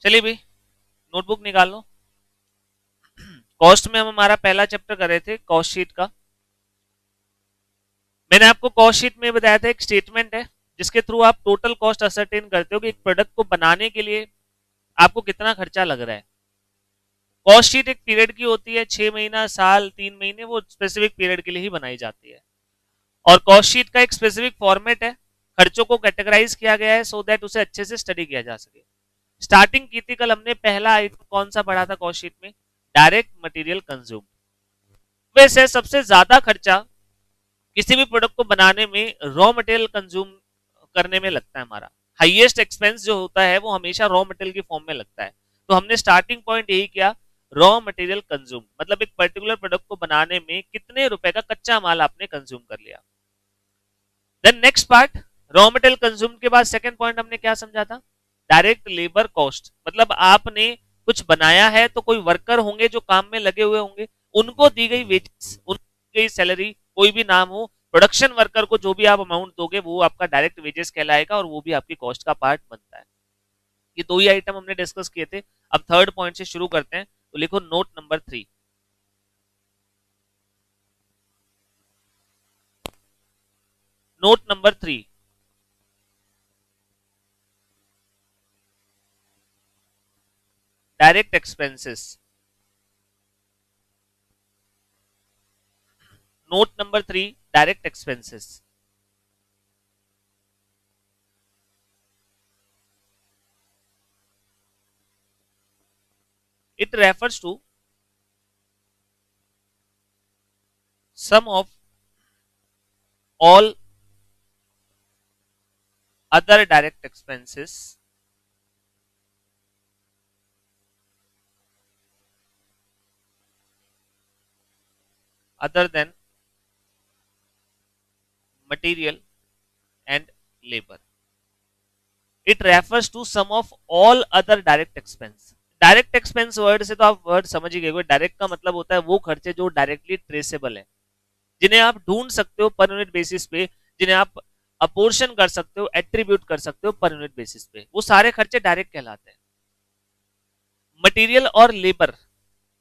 चलिए भाई, नोटबुक निकाल लो। कॉस्ट में हम हमारा पहला चैप्टर कर रहे थे, कॉस्ट शीट का। मैंने आपको कॉस्ट शीट में बताया था, एक स्टेटमेंट है जिसके थ्रू आप टोटल कॉस्ट असरटेन करते हो कि एक प्रोडक्ट को बनाने के लिए आपको कितना खर्चा लग रहा है। कॉस्ट शीट एक पीरियड की होती है, 6 महीना, साल, 3 महीने, वो स्पेसिफिक पीरियड के लिए ही बनाई जाती है। और कॉस्ट शीट का एक स्पेसिफिक फॉर्मेट है, खर्चों को कैटेगराइज किया गया है सो दैट उसे अच्छे से स्टडी किया जा सके। स्टार्टिंग की थी कल हमने, पहला आइटम कौन सा पढ़ा था कॉस्ट शीट में? Direct material consume. वैसे सबसे ज्यादा खर्चा किसी भी प्रोडक्ट को बनाने में रॉ मटेरियल कंज्यूम करने में लगता है। हमारा हाईएस्ट एक्सपेंस जो होता है वो हमेशा रॉ मटेरियल की फॉर्म में लगता है। तो हमने स्टार्टिंग पॉइंट यही किया, रॉ मटेरियल कंज्यूम मतलब एक पर्टिकुलर प्रोडक्ट को बनाने में कितने रुपए का कच्चा माल आपने कंज्यूम कर लिया। Then next part, raw material consume के बाद सेकंड पॉइंट हमने क्या समझा था? Direct labour cost. मतलब आपने कुछ बनाया है तो कोई वर्कर होंगे जो काम में लगे हुए होंगे, उनको दी गई वेजेस, उनको दी गई सैलरी, कोई भी नाम हो, प्रोडक्शन वर्कर को जो भी आप अमाउंट दोगे वो आपका डायरेक्ट वेजेस कहलाएगा और वो भी आपकी कॉस्ट का पार्ट बनता है। ये दो ही आइटम हमने डिस्कस किए थे। अब थर्ड पॉइंट से शुरू करते हैं, तो लिखो note number 3। Note number 3, direct expenses. Note number 3, direct expenses. It refers to sum of all other direct expenses other than material and labor. It refers to sum of all other direct expense. Direct expense word से तो आप word समझ ही गए। Direct का मतलब होता है वो खर्चे जो डायरेक्टली ट्रेसेबल है, जिन्हें आप ढूंढ सकते हो पर यूनिट बेसिस पे, जिन्हें आप अपोर्शन कर सकते हो, एट्रीब्यूट कर सकते हो पर यूनिट बेसिस पे, वो सारे खर्चे डायरेक्ट कहलाते हैं। मटेरियल और labour,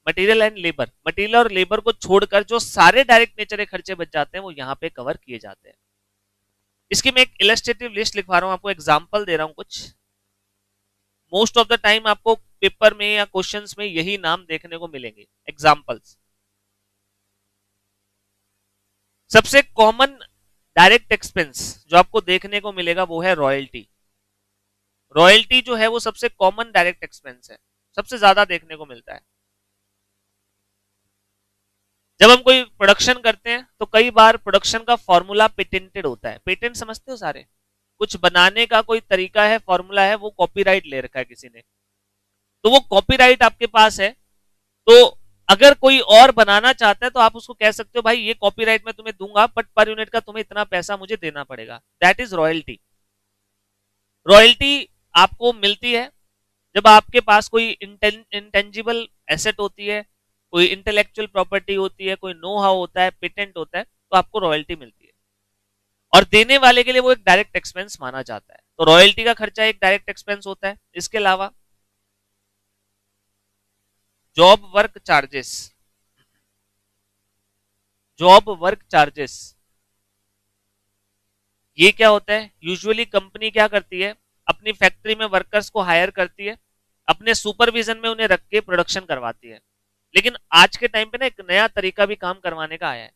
material and labour, material और लेबर को छोड़कर जो सारे डायरेक्ट नेचर के खर्चे बच जाते हैं वो यहाँ पे कवर किए जाते हैं। इसकी मैं एक इलस्ट्रेटिव लिस्ट लिखवा रहा हूं, आपको एग्जांपल दे रहा हूं कुछ। मोस्ट ऑफ द टाइम आपको पेपर में या क्वेश्चंस में यही नाम देखने को मिलेंगे, एग्जांपल्स। सबसे कॉमन डायरेक्ट एक्सपेंस जो आपको देखने को मिलेगा वो है रॉयल्टी। रॉयल्टी जो है वो सबसे कॉमन डायरेक्ट एक्सपेंस है, सबसे ज्यादा देखने को मिलता है। जब हम कोई प्रोडक्शन करते हैं तो कई बार प्रोडक्शन का फॉर्मूला पेटेंटेड होता है। पेटेंट समझते हो सारे? कुछ बनाने का कोई तरीका है, फॉर्मूला है, वो कॉपीराइट ले रखा है किसी ने, तो वो कॉपीराइट आपके पास है। तो अगर कोई और बनाना चाहता है तो आप उसको कह सकते हो भाई ये कॉपीराइट मैं तुम्हें दूंगा बट पर यूनिट का तुम्हें इतना पैसा मुझे देना पड़ेगा। That is royalty. रॉयल्टी आपको मिलती है जब आपके पास कोई इंटेंजिबल एसेट होती है, कोई इंटेलेक्चुअल प्रॉपर्टी होती है, कोई नो हाउ होता है, पेटेंट होता है, तो आपको रॉयल्टी मिलती है। और देने वाले के लिए वो एक डायरेक्ट एक्सपेंस माना जाता है। तो रॉयल्टी का खर्चा एक डायरेक्ट एक्सपेंस होता है। इसके अलावा job work charges, job work charges ये क्या होता है? यूजुअली कंपनी क्या करती है, अपनी फैक्ट्री में वर्कर्स को हायर करती है, अपने सुपरविजन में उन्हें रख के प्रोडक्शन करवाती है। लेकिन आज के टाइम पे ना एक नया तरीका भी काम करवाने का आया है।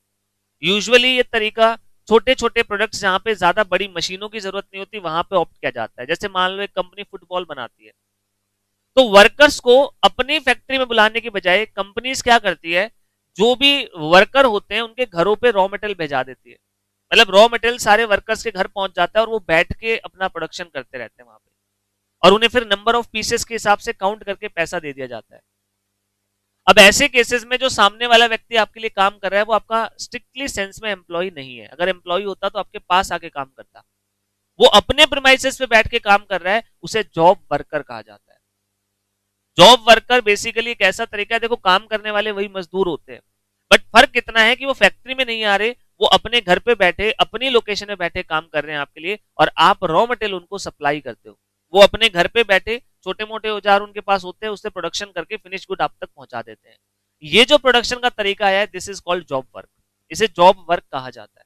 यूजुअली ये तरीका छोटे छोटे प्रोडक्ट्स जहां पे ज्यादा बड़ी मशीनों की जरूरत नहीं होती वहां पे ऑप्ट किया जाता है। जैसे मान लो एक कंपनी फुटबॉल बनाती है, तो वर्कर्स को अपनी फैक्ट्री में बुलाने की बजाय कंपनीज क्या करती है, जो भी वर्कर होते हैं उनके घरों पे रॉ मटेरियल भेजा देती है। मतलब रॉ मटेरियल सारे वर्कर्स के घर पहुंच जाता है और वो बैठ के अपना प्रोडक्शन करते रहते हैं वहां पे, और उन्हें फिर नंबर ऑफ पीसेस के हिसाब से काउंट करके पैसा दे दिया जाता है। अब ऐसे केसेस में जो सामने वाला व्यक्ति आपके लिए काम कर रहा है वो आपका स्ट्रिक्टली सेंस में एम्प्लॉय नहीं है। अगर एम्प्लॉय होता तो आपके पास आके काम करता, वो अपने प्रीमाइसेस पे बैठ के काम कर रहा है, उसे जॉब वर्कर कहा जाता है। जॉब वर्कर बेसिकली एक ऐसा तरीका है, देखो काम करने वाले वही मजदूर होते हैं, बट फर्क कितना है कि वो फैक्ट्री में नहीं आ रहे, वो अपने घर पे बैठे, अपनी लोकेशन में बैठे काम कर रहे हैं आपके लिए, और आप रॉ मटेरियल उनको सप्लाई करते हो। वो अपने घर पे बैठे छोटे मोटे औजार उनके पास होते हैं, उससे प्रोडक्शन करके फिनिश गुड आप तक पहुंचा देते हैं। ये जो प्रोडक्शन का तरीका है, this is called job work. इसे जॉब वर्क कहा जाता है।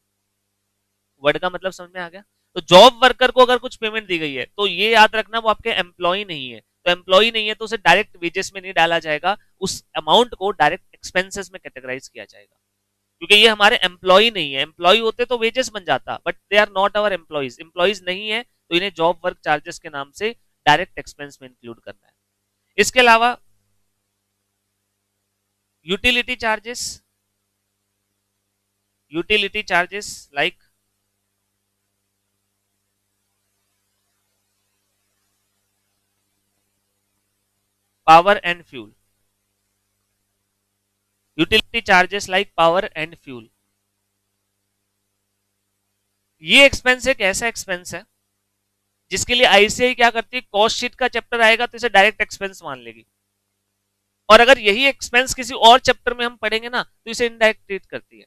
वर्ड का मतलब समझ में आ गया? तो जॉब वर्कर को अगर कुछ पेमेंट दी गई है तो ये याद रखना वो आपके एम्प्लॉय नहीं है। तो एम्प्लॉय नहीं है तो उसे डायरेक्ट वेजेस में नहीं डाला जाएगा, उस अमाउंट को डायरेक्ट एक्सपेंसेस में कैटेगराइज किया जाएगा, क्योंकि ये हमारे एम्प्लॉय नहीं है। एम्प्लॉय होते तो वेजेस बन जाता, but they are not our employees. Employees नहीं है तो इन्हें जॉब वर्क चार्जेस के नाम से डायरेक्ट एक्सपेंस में इंक्लूड करना है। इसके अलावा utility charges, utility charges like power and fuel, utility charges like power and fuel. ये एक्सपेंस एक ऐसा एक्सपेंस है जिसके लिए आईसीआई क्या करती है, कॉस्ट शीट का चैप्टर आएगा तो इसे डायरेक्ट एक्सपेंस मान लेगी, और अगर यही एक्सपेंस किसी और चैप्टर में हम पढ़ेंगे ना तो इसे इनडायरेक्ट ट्रीट करती है।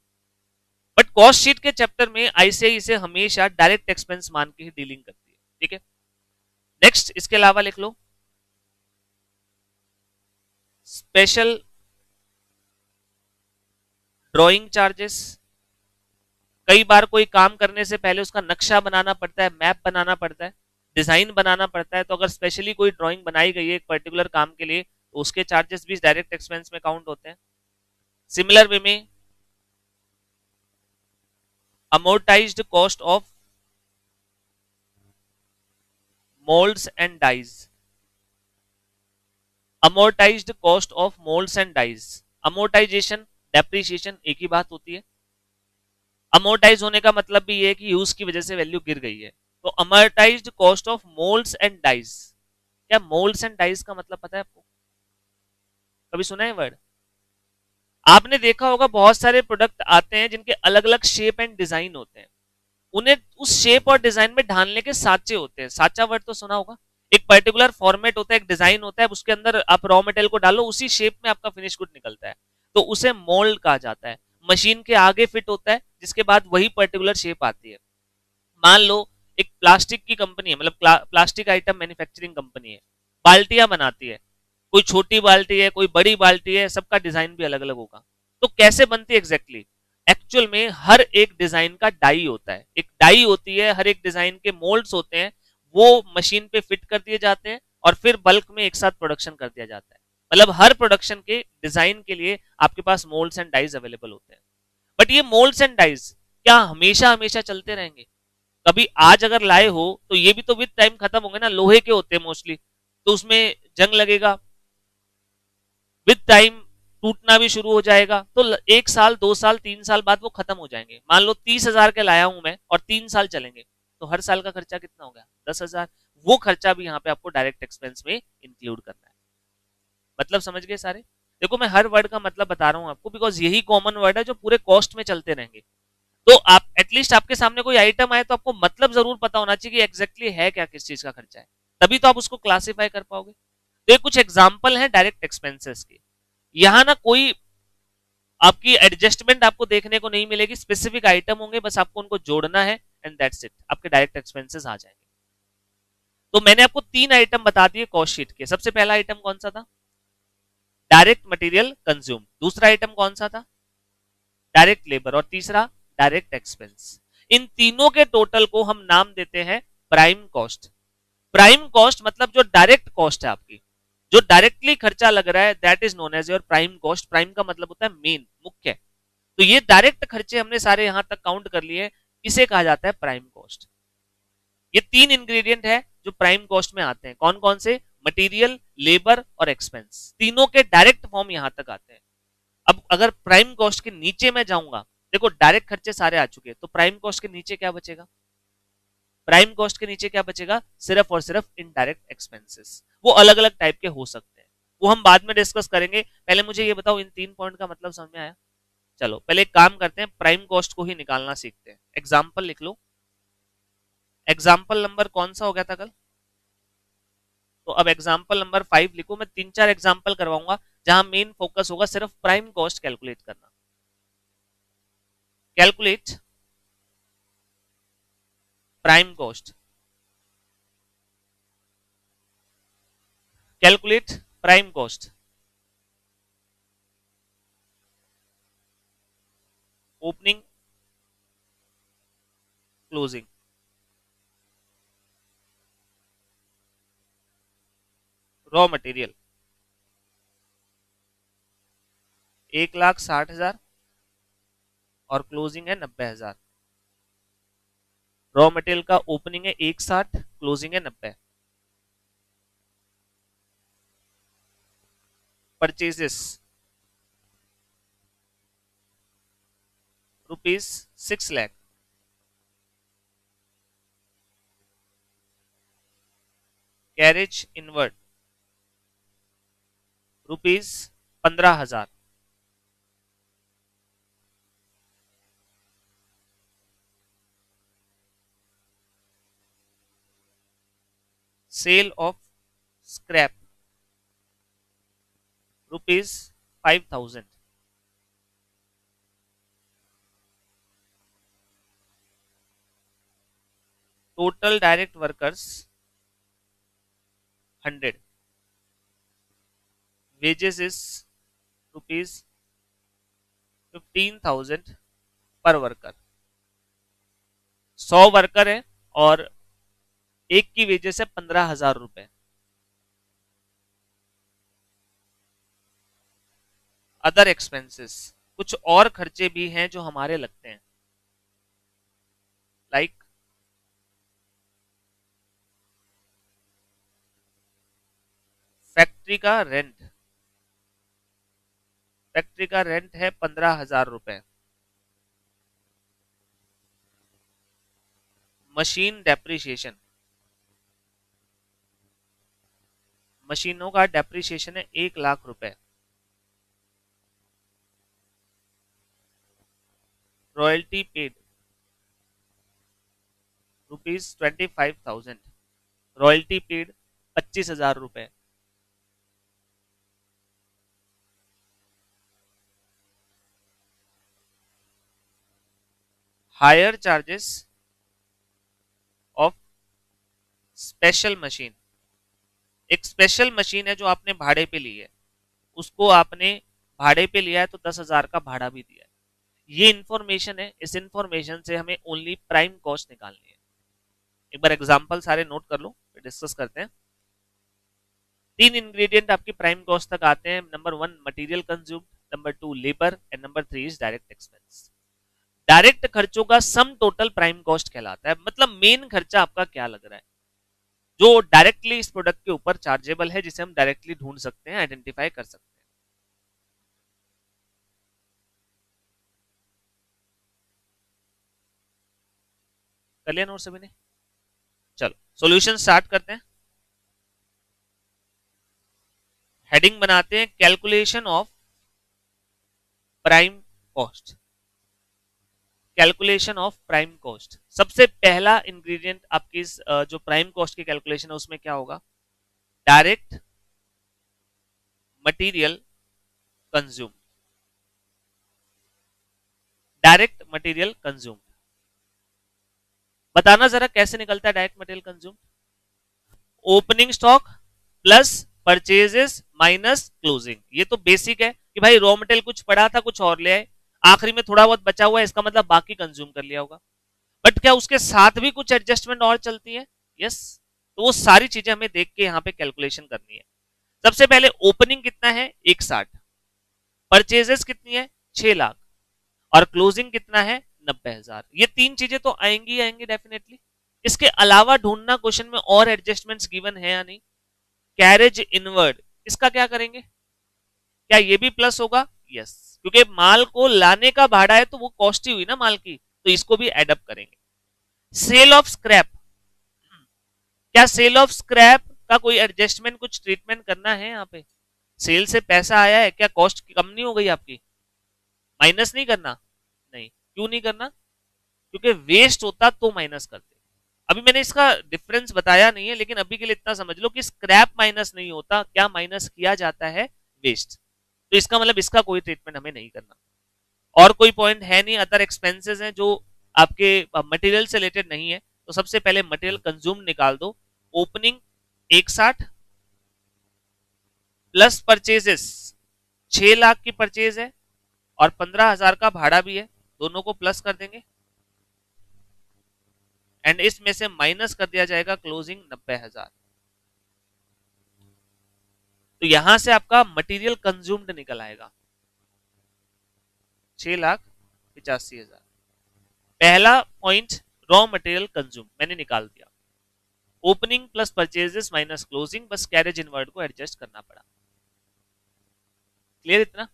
बट कॉस्ट शीट के चैप्टर में आईसीआई इसे हमेशा डायरेक्ट एक्सपेंस मान के ही डीलिंग करती है। ठीक है, नेक्स्ट इसके अलावा लिख लो स्पेशल ड्राइंग चार्जेस। कई बार कोई काम करने से पहले उसका नक्शा बनाना पड़ता है, मैप बनाना पड़ता है, डिजाइन बनाना पड़ता है, तो अगर स्पेशली कोई ड्राइंग बनाई गई है एक पर्टिकुलर काम के लिए तो उसके चार्जेस भी डायरेक्ट एक्सपेंस में काउंट होते हैं। सिमिलर वे में amortised cost of moulds and dies, amortised cost of moulds and dies. Amortisation depreciation एक ही बात होती है। अमोर्टाइज होने का मतलब भी ये है कि यूज की वजह से वैल्यू गिर गई है। तो amortised cost of moulds and dies, क्या मोल्ड्स एंड डाइज का मतलब पता है आपको? कभी सुना है वर्ड? आपने देखा होगा बहुत सारे प्रोडक्ट आते हैं जिनके अलग अलग शेप एंड डिजाइन होते हैं, उन्हें उस शेप और डिजाइन में ढालने के साँचे होते हैं। साँचा वर्ड तो सुना होगा। एक पर्टिकुलर फॉर्मेट होता है, एक डिजाइन होता है, उसके अंदर आप रॉ मटेरियल को डालो, उसी शेप में आपका फिनिश गुड निकलता है, तो उसे मोल्ड कहा जाता है। मशीन के आगे फिट होता है जिसके बाद वही पर्टिकुलर शेप आती है। मान लो एक प्लास्टिक की कंपनी है, मतलब प्लास्टिक आइटम मैन्युफैक्चरिंग कंपनी है, बाल्टियां बनाती है, कोई छोटी बाल्टी है, कोई बड़ी बाल्टी है, सबका डिजाइन भी अलग अलग होगा। तो कैसे बनती है एग्जैक्टली? एक्चुअल में हर एक डिजाइन का डाई होता है, एक डाई होती है, हर एक डिजाइन के मोल्ड्स होते हैं, वो मशीन पे फिट कर दिए जाते हैं और फिर बल्क में एक साथ प्रोडक्शन कर दिया जाता है। मतलब हर प्रोडक्शन के डिजाइन के लिए आपके पास मोल्ड्स एंड डाइज अवेलेबल होते हैं। बट ये मोल्ड्स एंड डाइज क्या हमेशा हमेशा चलते रहेंगे? कभी आज अगर लाए हो तो ये भी तो विद टाइम खत्म होंगे ना, लोहे के होते हैं मोस्टली, तो उसमें जंग लगेगा, विद टाइम टूटना भी शुरू हो जाएगा, तो 1 साल 2 साल 3 साल बाद वो खत्म हो जाएंगे। मान लो 30,000 के लाया हूं मैं और 3 साल चलेंगे, तो हर साल का खर्चा कितना हो गया? 10,000। वो खर्चा भी यहाँ पे आपको डायरेक्ट एक्सपेंस में इंक्लूड करना है। मतलब समझ गए सारे? देखो मैं हर वर्ड का मतलब बता रहा हूँ आपको, बिकॉज यही कॉमन वर्ड है जो पूरे कॉस्ट में चलते रहेंगे। तो आप एटलीस्ट आपके सामने कोई आइटम आए तो आपको मतलब जरूर पता होना चाहिए कि एग्जैक्टली है क्या, किस चीज का खर्चा है, तभी तो आप उसको क्लासिफाई कर पाओगे। तो ये कुछ एग्जाम्पल हैं डायरेक्ट एक्सपेंसेस के। यहाँ ना कोई आपकी एडजस्टमेंट आपको देखने को नहीं मिलेगी, स्पेसिफिक आइटम होंगे, बस आपको उनको जोड़ना है एंड दैट्स इट, आपके डायरेक्ट एक्सपेंसेस आ जाएंगे। तो मैंने आपको 3 आइटम बता दिए कॉस्ट शीट के। सबसे पहला आइटम कौन सा था? Direct material consume. दूसरा आइटम कौन सा था? Direct labour. और तीसरा डायरेक्ट एक्सपेंस। इन तीनों के टोटल को हम नाम देते हैं प्राइम कॉस्ट। प्राइम कॉस्ट मतलब जो डायरेक्ट कॉस्ट है आपकी, जो डायरेक्टली खर्चा लग रहा है, that is known as your prime cost. Prime का मतलब होता है मेन, मुख्य। तो ये डायरेक्ट खर्चे हमने सारे यहां तक काउंट कर लिए, इसे कहा जाता है प्राइम कॉस्ट। ये 3 इंग्रेडिएंट है जो प्राइम कॉस्ट में आते हैं। कौन कौन से? मटेरियल, लेबर और एक्सपेंस। तीनों के डायरेक्ट फॉर्म यहां तक आते हैं। अब अगर प्राइम कॉस्ट के नीचे मैं जाऊंगा, देखो डायरेक्ट खर्चे सारे आ चुके हैं, तो प्राइम कॉस्ट के नीचे क्या बचेगा? प्राइम कॉस्ट के नीचे क्या बचेगा? सिर्फ और सिर्फ इनडायरेक्ट एक्सपेंसेस। वो अलग अलग टाइप के हो सकते हैं, वो हम बाद में डिस्कस करेंगे। पहले मुझे ये बताओ इन 3 पॉइंट का मतलब समझ में आया? चलो पहले एक काम करते हैं, प्राइम कॉस्ट को ही निकालना सीखते हैं। एग्जाम्पल लिख लो। एग्जाम्पल नंबर कौन सा हो गया था कल? तो अब एग्जाम्पल नंबर 5 लिखो। मैं 3 4 एग्जाम्पल करवाऊंगा जहां मेन फोकस होगा सिर्फ प्राइम कॉस्ट कैलकुलेट करना। Calculate prime cost. Calculate prime cost, opening, closing. Raw material 1,60,000 और क्लोजिंग है 90,000। रॉ मटेरियल का ओपनिंग है 1,60, क्लोजिंग है 90। Purchases rupees 6 lakh. Carriage inward rupees 15,000। Sale of scrap rupees 5,000। Total direct workers 100। Wages is rupees 15,000 पर worker. 100 worker है और एक की वेजेस है 15,000 रुपए। अदर एक्सपेंसेस कुछ और खर्चे भी हैं जो हमारे लगते हैं, लाइक फैक्ट्री का रेंट। फैक्ट्री का रेंट है 15,000 रुपए। मशीन डेप्रिसिएशन, मशीनों का डेप्रिसिएशन है 1,00,000 रुपए। Royalty paid rupees 25,000। Royalty paid 25,000 रुपए। Higher charges of special machine. एक स्पेशल मशीन है जो आपने भाड़े पे ली है, उसको आपने भाड़े पे लिया है तो 10,000 का भाड़ा भी दिया है। ये इंफॉर्मेशन है, इस इंफॉर्मेशन से हमें ओनली प्राइम कॉस्ट निकालनी है। एक बार एग्जांपल सारे नोट कर लो, फिर डिस्कस करते हैं। 3 इंग्रेडिएंट आपकी प्राइम कॉस्ट तक आते हैं। Number 1 material consumed, number 2 labour and number 3 is direct expense. Direct खर्चों का सम टोटल प्राइम कॉस्ट कहलाता है। मतलब मेन खर्चा आपका क्या लग रहा है जो डायरेक्टली इस प्रोडक्ट के ऊपर चार्जेबल है, जिसे हम डायरेक्टली ढूंढ सकते हैं, आइडेंटिफाई कर सकते हैं। कर लिया नोट सभी ने? चलो सॉल्यूशन स्टार्ट करते हैं। हेडिंग बनाते हैं calculation of prime cost. Calculation of prime cost, सबसे पहला इंग्रेडिएंट आपकी जो प्राइम कॉस्ट की कैलकुलेशन है उसमें क्या होगा? Direct material consume. Direct material consume बताना जरा कैसे निकलता है direct material consume? Opening stock plus purchases minus closing. ये तो बेसिक है कि भाई रॉ मटेरियल कुछ पड़ा था, कुछ और ले आए, आखिरी में थोड़ा बहुत बचा हुआ है, इसका मतलब बाकी कंज्यूम कर लिया होगा। बट क्या उसके साथ भी कुछ एडजस्टमेंट और चलती है? यस। तो वो सारी चीजें हमें देख के यहाँ पे कैलकुलेशन करनी है। सबसे पहले ओपनिंग कितना है? 1,60। परचेजेस कितनी है? 6 लाख। और क्लोजिंग कितना है? 90,000। ये तीन चीजें तो आएंगी आएंगी डेफिनेटली। इसके अलावा ढूंढना क्वेश्चन में और एडजस्टमेंट्स गिवन है या नहीं। कैरेज इनवर्ड, इसका क्या करेंगे? क्या ये भी प्लस होगा? यस, क्योंकि माल को लाने का भाड़ा है तो वो कॉस्ट ही हुई ना माल की, तो इसको भी एडअप करेंगे। सेल ऑफ स्क्रैप, क्या सेल ऑफ स्क्रैप का कोई एडजस्टमेंट, कुछ ट्रीटमेंट करना है यहाँ पे? सेल से पैसा आया है, क्या कॉस्ट कम नहीं हो गई आपकी? माइनस नहीं करना? नहीं। क्यों नहीं करना? क्योंकि वेस्ट होता तो माइनस करते। अभी मैंने इसका डिफरेंस बताया नहीं है, लेकिन अभी के लिए इतना समझ लो कि स्क्रैप माइनस नहीं होता, क्या माइनस किया जाता है? वेस्ट। तो इसका मतलब इसका कोई ट्रीटमेंट हमें नहीं करना। और कोई पॉइंट है नहीं, अदर एक्सपेंसेस हैं जो आपके मटेरियल से रिलेटेड नहीं है। तो सबसे पहले मटेरियल कंज्यूम निकाल दो। ओपनिंग 1,60, प्लस परचेजेस, 6 लाख की परचेज है और 15,000 का भाड़ा भी है, दोनों को प्लस कर देंगे एंड इसमें से माइनस कर दिया जाएगा क्लोजिंग 90,000। तो यहां से आपका मटेरियल कंज्यूम्ड निकल आएगा 6,85,000। पहला पॉइंट रॉ मटेरियल कंज्यूम मैंने निकाल दिया, opening plus purchases minus closing, बस कैरेज इनवर्ड को एडजस्ट करना पड़ा। क्लियर इतना?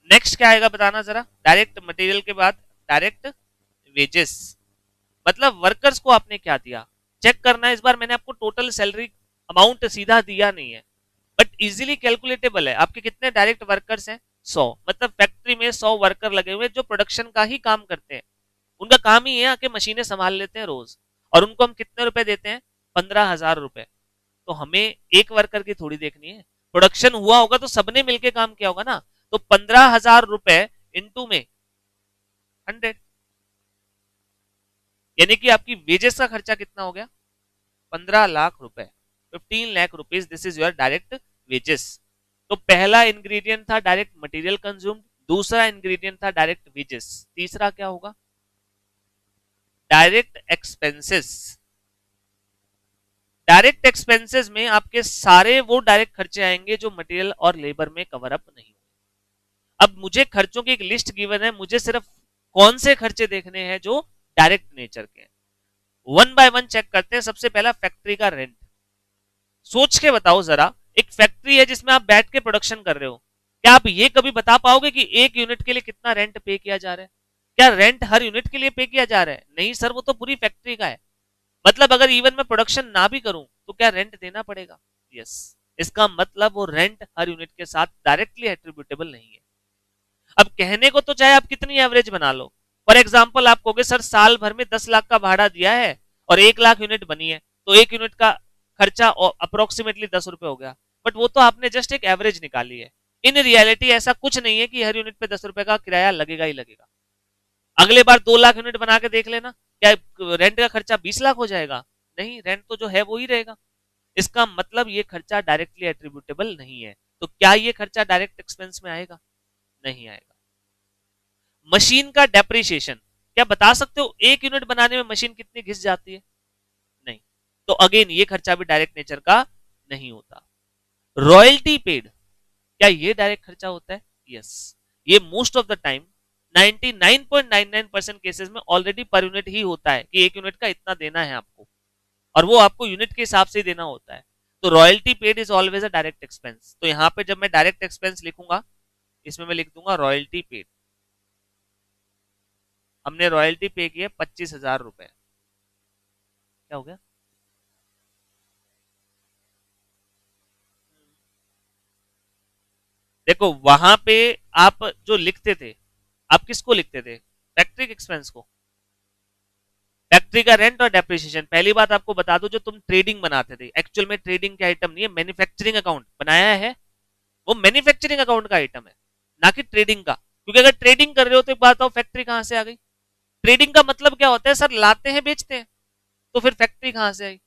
नेक्स्ट क्या आएगा बताना जरा। डायरेक्ट मटेरियल के बाद डायरेक्ट वेजेस, मतलब वर्कर्स को आपने क्या दिया चेक करना है। इस बार मैंने आपको टोटल सैलरी अमाउंट सीधा दिया नहीं है, बट इजीली कैलकुलेटेबल है। आपके कितने डायरेक्ट वर्कर्स हैं? 100, मतलब फैक्ट्री में 100 वर्कर लगे हुए जो प्रोडक्शन का ही काम करते हैं। उनका काम ही है आके मशीनें संभाल लेते हैं रोज, और उनको हम कितने रुपए देते हैं? 15,000 रुपए। तो हमें एक वर्कर की थोड़ी देखनी है, प्रोडक्शन हुआ होगा तो सबने मिलकर काम किया होगा ना। तो 15,000 रुपए इंटू में 100, यानी कि आपकी वेजेस का खर्चा कितना हो गया? 15 लाख रुपए, 15 lakh rupees. This is your direct wages. तो पहला इंग्रेडिएंट था डायरेक्ट मटेरियल कंज्यूम्ड, दूसरा इंग्रेडिएंट था डायरेक्ट वेजेस, तीसरा क्या होगा? Direct expenses. डायरेक्ट एक्सपेंसेस में आपके सारे वो डायरेक्ट खर्चे आएंगे जो मटेरियल और लेबर में कवर अप नहीं होंगे। अब मुझे खर्चों की एक लिस्ट गिवन है, मुझे सिर्फ कौन से खर्चे देखने हैं जो डायरेक्ट नेचर के हैं। वन बाय वन चेक करते हैं। सबसे पहला फैक्ट्री का रेंट। सोच के बताओ जरा, एक फैक्ट्री है जिसमें आप बैठ के प्रोडक्शन कर रहे हो, क्या आप ये कभी बता पाओगे कि एक यूनिट के लिए कितना रेंट पे किया जा रहा है? क्या रेंट हर यूनिट के लिए पे किया जा रहा है? नहीं सर, वो तो पूरी फैक्ट्री का है। मतलब अगर इवन मैं प्रोडक्शन ना भी करूं तो क्या रेंट देना पड़ेगा? यस। इसका मतलब वो रेंट हर यूनिट के साथ डायरेक्टली एट्रीब्यूटेबल नहीं है। अब कहने को तो चाहे आप कितनी एवरेज बना लो, फॉर एग्जाम्पल आप कहोगे सर साल भर में 10 लाख का भाड़ा दिया है और 1 लाख यूनिट बनी है, तो एक यूनिट का खर्चा अप्रोक्सीमेटली 10 रुपए हो गया। बट वो तो आपने जस्ट एक एवरेज निकाली है। इन रियलिटी ऐसा कुछ नहीं है कि हर यूनिट पे 10 रुपए का किराया लगेगा ही लगेगा। अगले बार 2 लाख यूनिट बना के देख लेना, क्या रेंट का खर्चा 20 लाख हो जाएगा? नहीं, रेंट तो जो है वो ही रहेगा। इसका मतलब ये खर्चा डायरेक्टली एट्रीब्यूटेबल नहीं है। तो क्या ये खर्चा डायरेक्ट एक्सपेंस में आएगा? नहीं आएगा। मशीन का डेप्रिसिएशन, क्या बता सकते हो एक यूनिट बनाने में मशीन कितनी घिस जाती है? नहीं। तो अगेन ये खर्चा भी डायरेक्ट नेचर का नहीं होता। रॉयल्टी पेड, क्या ये डायरेक्ट खर्चा होता है? यस। ये most of the time 99.99% cases में ऑलरेडी पर यूनिट ही होता है कि एक यूनिट का इतना देना है आपको, और वो आपको यूनिट के हिसाब से देना होता है। तो royalty paid is always a direct expense. तो यहां पे जब मैं डायरेक्ट एक्सपेंस लिखूंगा, इसमें मैं लिख दूंगा रॉयल्टी पेड। हमने रॉयल्टी पे की है 25,000 रुपए। क्या हो गया? देखो वहां पे आप जो लिखते थे, आप किसको लिखते थे? फैक्ट्री एक्सपेंस को, फैक्ट्री का रेंट और डेप्रिसिएशन। पहली बात आपको बता दो, जो तुम ट्रेडिंग बनाते थे, एक्चुअल में ट्रेडिंग के आइटम नहीं है, मैन्युफैक्चरिंग अकाउंट बनाया है, वो मैन्युफैक्चरिंग अकाउंट का आइटम है, ना कि ट्रेडिंग का। क्योंकि अगर ट्रेडिंग कर रहे हो तो एक बात, फैक्ट्री कहां से आ गई? ट्रेडिंग का मतलब क्या होता है सर? लाते हैं बेचते हैं, तो फिर फैक्ट्री कहां से आई?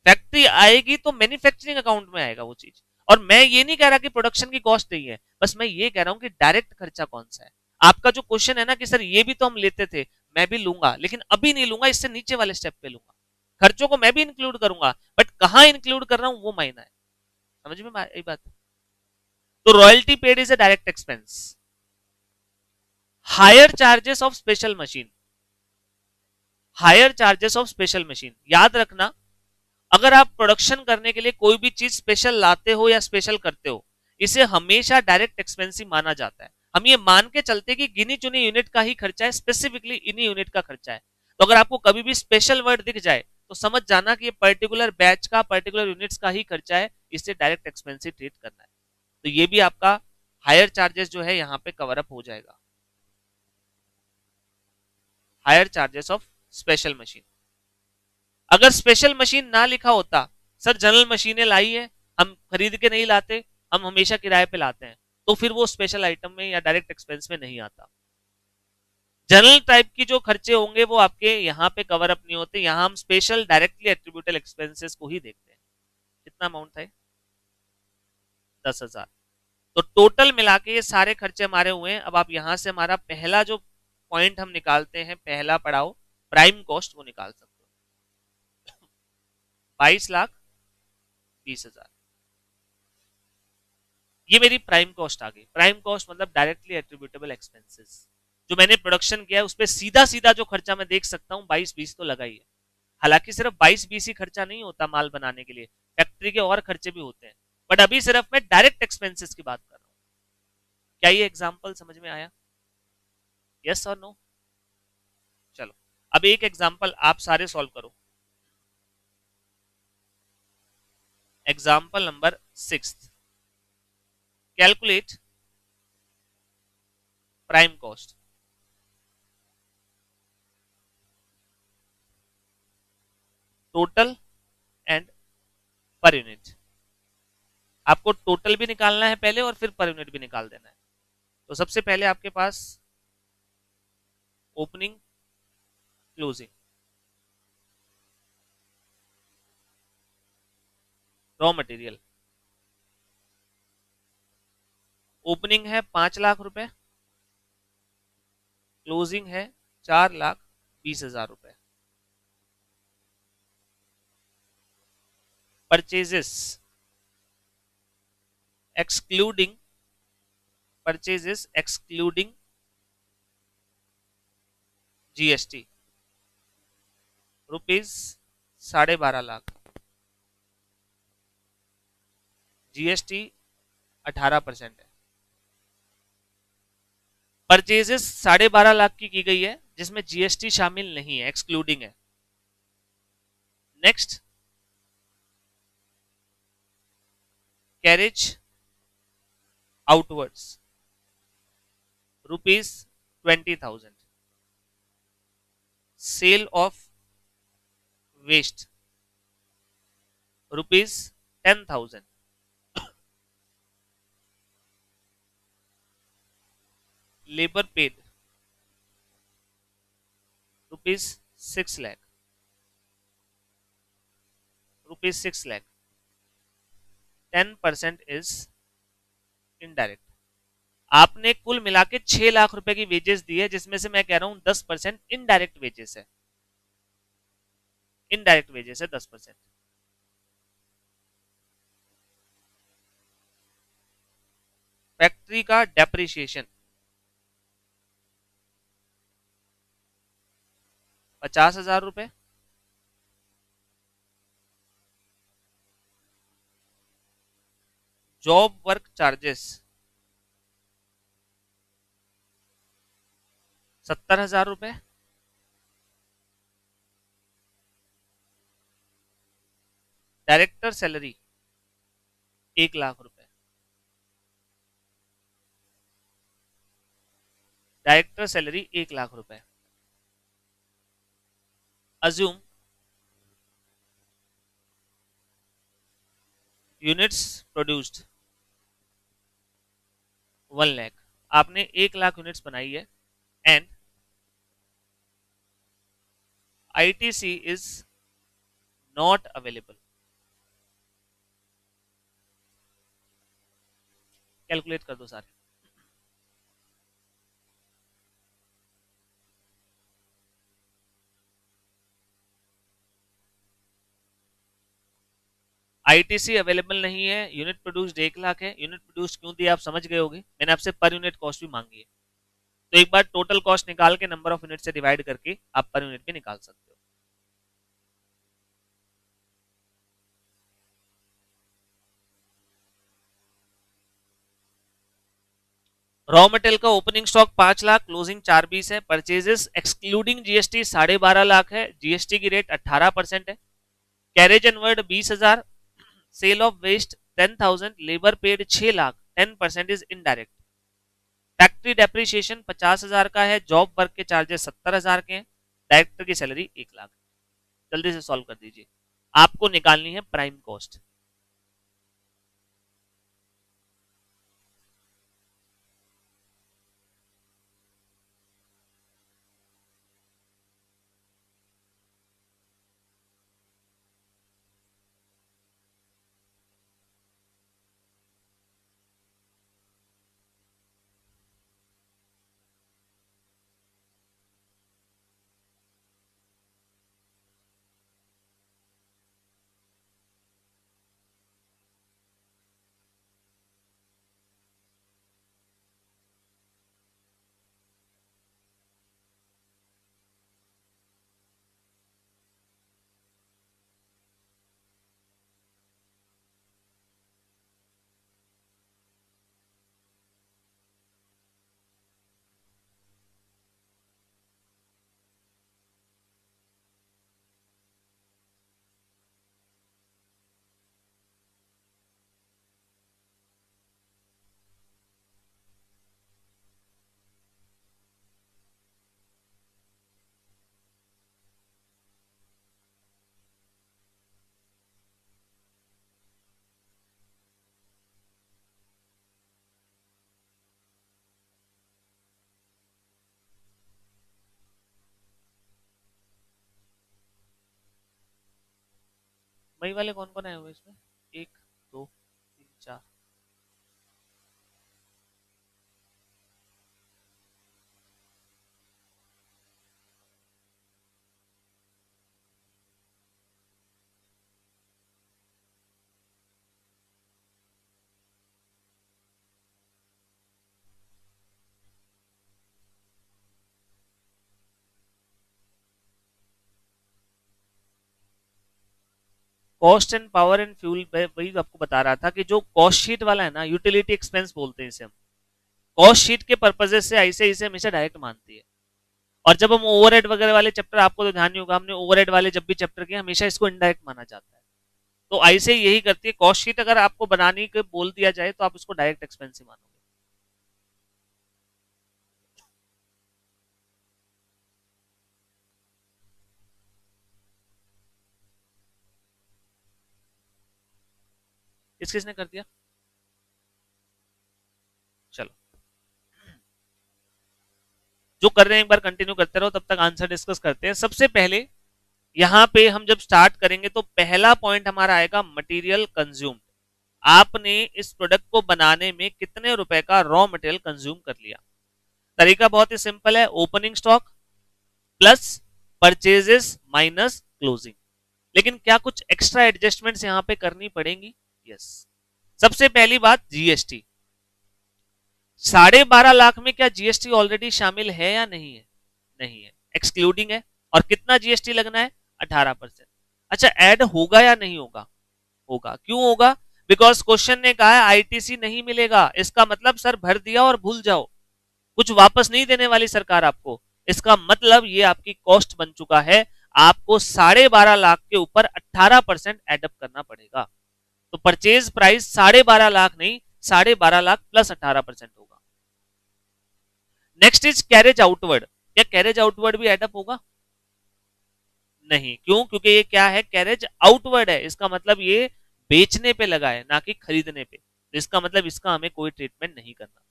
फैक्ट्री आएगी तो मैन्युफैक्चरिंग अकाउंट में आएगा वो चीज। और मैं ये नहीं कह रहा कि प्रोडक्शन की कॉस्ट नहीं है, बस मैं ये कह रहा हूं कि डायरेक्ट खर्चा कौन सा है। आपका जो क्वेश्चन है ना कि सर ये भी तो हम लेते थे, मैं भी लूंगा, लेकिन अभी नहीं लूंगा, इससे नीचे वाले स्टेप पे लूंगा। खर्चों को मैं भी इंक्लूड करूंगा, बट कहां इंक्लूड कर रहा हूं वो मायना है। समझ में आई बात? तो royalty paid is a direct expense. Higher charges of special machine, higher charges of special machine, याद रखना, अगर आप प्रोडक्शन करने के लिए कोई भी चीज स्पेशल लाते हो या स्पेशल करते हो, इसे हमेशा डायरेक्ट एक्सपेंस ही माना जाता है। हम ये मान के चलते कि गिनी चुनी यूनिट का ही खर्चा है, स्पेसिफिकली इन्हीं यूनिट का खर्चा है। तो अगर आपको कभी भी स्पेशल वर्ड दिख जाए तो समझ जाना कि ये पर्टिकुलर बैच का, पर्टिकुलर यूनिट्स का ही खर्चा है, इससे डायरेक्ट एक्सपेंस ही ट्रीट करना है। तो ये भी आपका हायर चार्जेस जो है यहाँ पे कवर अप हो जाएगा। Higher charges of special machine. अगर स्पेशल मशीन ना लिखा होता, सर जनरल मशीनें लाई है, हम खरीद के नहीं लाते, हम हमेशा किराए पे लाते हैं, तो फिर वो स्पेशल आइटम में या डायरेक्ट एक्सपेंस में नहीं आता। जनरल टाइप की जो खर्चे होंगे वो आपके यहाँ पे कवर अप नहीं होते। यहाँ हम स्पेशल डायरेक्टली एट्रीब्यूटेबल एक्सपेंसेस को ही देखते हैं। कितना अमाउंट है? 10,000। तो टोटल मिला के ये सारे खर्चे हमारे हुए हैं। अब आप यहां से हमारा पहला जो पॉइंट हम निकालते हैं, पहला पड़ाव प्राइम कॉस्ट, वो निकाल सकते हो। 22,20,000 ये मेरी प्राइम कॉस्ट आ गई। प्राइम कॉस्ट मतलब डायरेक्टली एट्रीब्यूटेबल एक्सपेंसेस, जो मैंने प्रोडक्शन किया है उस पर सीधा सीधा जो खर्चा मैं देख सकता हूँ 22-20 तो लगा ही है। हालांकि सिर्फ 22-20 ही खर्चा नहीं होता माल बनाने के लिए, फैक्ट्री के और खर्चे भी होते हैं, बट अभी सिर्फ मैं डायरेक्ट एक्सपेंसेस की बात कर रहा हूँ। क्या ये एग्जाम्पल समझ में आया? यस और नो? चलो अब एक एग्जाम्पल आप सारे सॉल्व करो। Example number 6, calculate prime cost. Total and per unit. आपको टोटल भी निकालना है पहले और फिर पर यूनिट भी निकाल देना है। तो सबसे पहले आपके पास opening, closing, raw material. Opening है 5 लाख रुपए, क्लोजिंग है 4,20,000 रुपए। Purchases excluding, purchases excluding GST ₹12.5 lakh, GST 18% है। परचेजेस 12.5 लाख की गई है जिसमें जीएसटी शामिल नहीं है, एक्सक्लूडिंग है। Next, carriage outwards ₹20,000, sale of waste ₹10,000, labour paid ₹6 lakh, ₹6 lakh. 10% is indirect. आपने कुल मिला के 6 लाख रुपए की वेजेस दी है, जिसमें से मैं कह रहा हूं 10% इनडायरेक्ट वेजेस है। इनडायरेक्ट वेजेस है 10%। फैक्ट्री का डेप्रिसिएशन 50,000 रुपए। जॉब वर्क चार्जेस 70,000 रुपए। डायरेक्टर सैलरी 1 लाख रुपए। डायरेक्टर सैलरी 1 लाख रुपए। Assume units produced 1 lakh. आपने 1 लाख यूनिट्स बनाई है and ITC is not available. Calculate कर दो सारे। आईटीसी अवेलेबल नहीं है, यूनिट प्रोड्यूस्ड 1 लाख है। यूनिट प्रोड्यूस्ड क्यों दिया आप समझ गए होगे, मैंने आपसे पर यूनिट कॉस्ट भी मांगी है। तो एक बार टोटल कॉस्ट निकाल के नंबर ऑफ यूनिट से डिवाइड करके आप पर यूनिट भी निकाल सकते हो। रॉ मटेरियल का ओपनिंग स्टॉक 5 लाख, क्लोजिंग 420 है। परचेजेस एक्सक्लूडिंग जीएसटी 12.5 लाख है, जीएसटी की रेट 18% है। Carriage inward 20,000, sale of waste 10,000, labour paid 6 lakh, 10% is indirect. Factory depreciation 50,000 का है, जॉब वर्क के चार्जेस 70,000 के हैं, डायरेक्टर की सैलरी 1 लाख। जल्दी से सॉल्व कर दीजिए, आपको निकालनी है प्राइम कॉस्ट। मई वाले कौन कौन आए हुए इसमें? एक, दो, तीन, चार। Cost and power and fuel, वही आपको बता रहा था कि जो कॉस्ट शीट वाला है ना, यूटिलिटी एक्सपेंस बोलते हैं इसे हम। कॉस्ट शीट के पर्पजेस से ऐसे इसे हमेशा डायरेक्ट मानती है। और जब हम ओवरहेड वगैरह वाले चैप्टर, आपको तो ध्यान नहीं होगा, हमने ओवरहेड वाले जब भी चैप्टर किए हमेशा इसको इनडायरेक्ट माना जाता है। तो ऐसे यही करती है कॉस्ट शीट, अगर आपको बनाने के बोल दिया जाए तो आप उसको डायरेक्ट एक्सपेंस ही मानोगे। किस किसने कर दिया? चलो, जो कर रहे हैं एक बार कंटिन्यू करते रहो, तब तक आंसर डिस्कस करते हैं। सबसे पहले यहां पे हम जब स्टार्ट करेंगे तो पहला पॉइंट हमारा आएगा मटेरियल कंज्यूम। आपने इस प्रोडक्ट को बनाने में कितने रुपए का रॉ मटेरियल कंज्यूम कर लिया। तरीका बहुत ही सिंपल है, opening stock plus purchases minus closing. लेकिन क्या कुछ एक्स्ट्रा एडजस्टमेंट्स यहां पे करनी पड़ेंगी? यस। सबसे पहली बात, जीएसटी। 12.5 लाख में क्या जीएसटी ऑलरेडी शामिल है या नहीं है? नहीं है, एक्सक्लूडिंग है। और कितना जीएसटी लगना है? 18%। अच्छा, ऐड होगा या नहीं होगा? होगा। क्यों होगा? बिकॉज क्वेश्चन ने कहा है आईटीसी नहीं मिलेगा। इसका मतलब सर भर दिया और भूल जाओ, कुछ वापस नहीं देने वाली सरकार आपको। इसका मतलब ये आपकी कॉस्ट बन चुका है। आपको 12.5 लाख के ऊपर 18% एडअप करना पड़ेगा। तो परचेज प्राइस 12.5 लाख नहीं, 12.5 लाख प्लस 18% होगा। Next is carriage outward. क्या कैरेज आउटवर्ड भी एडअप होगा? नहीं। क्यों? क्योंकि ये क्या है? कैरेज आउटवर्ड है। इसका मतलब ये बेचने पे लगा है, ना कि खरीदने पे। तो इसका मतलब इसका हमें कोई ट्रीटमेंट नहीं करना।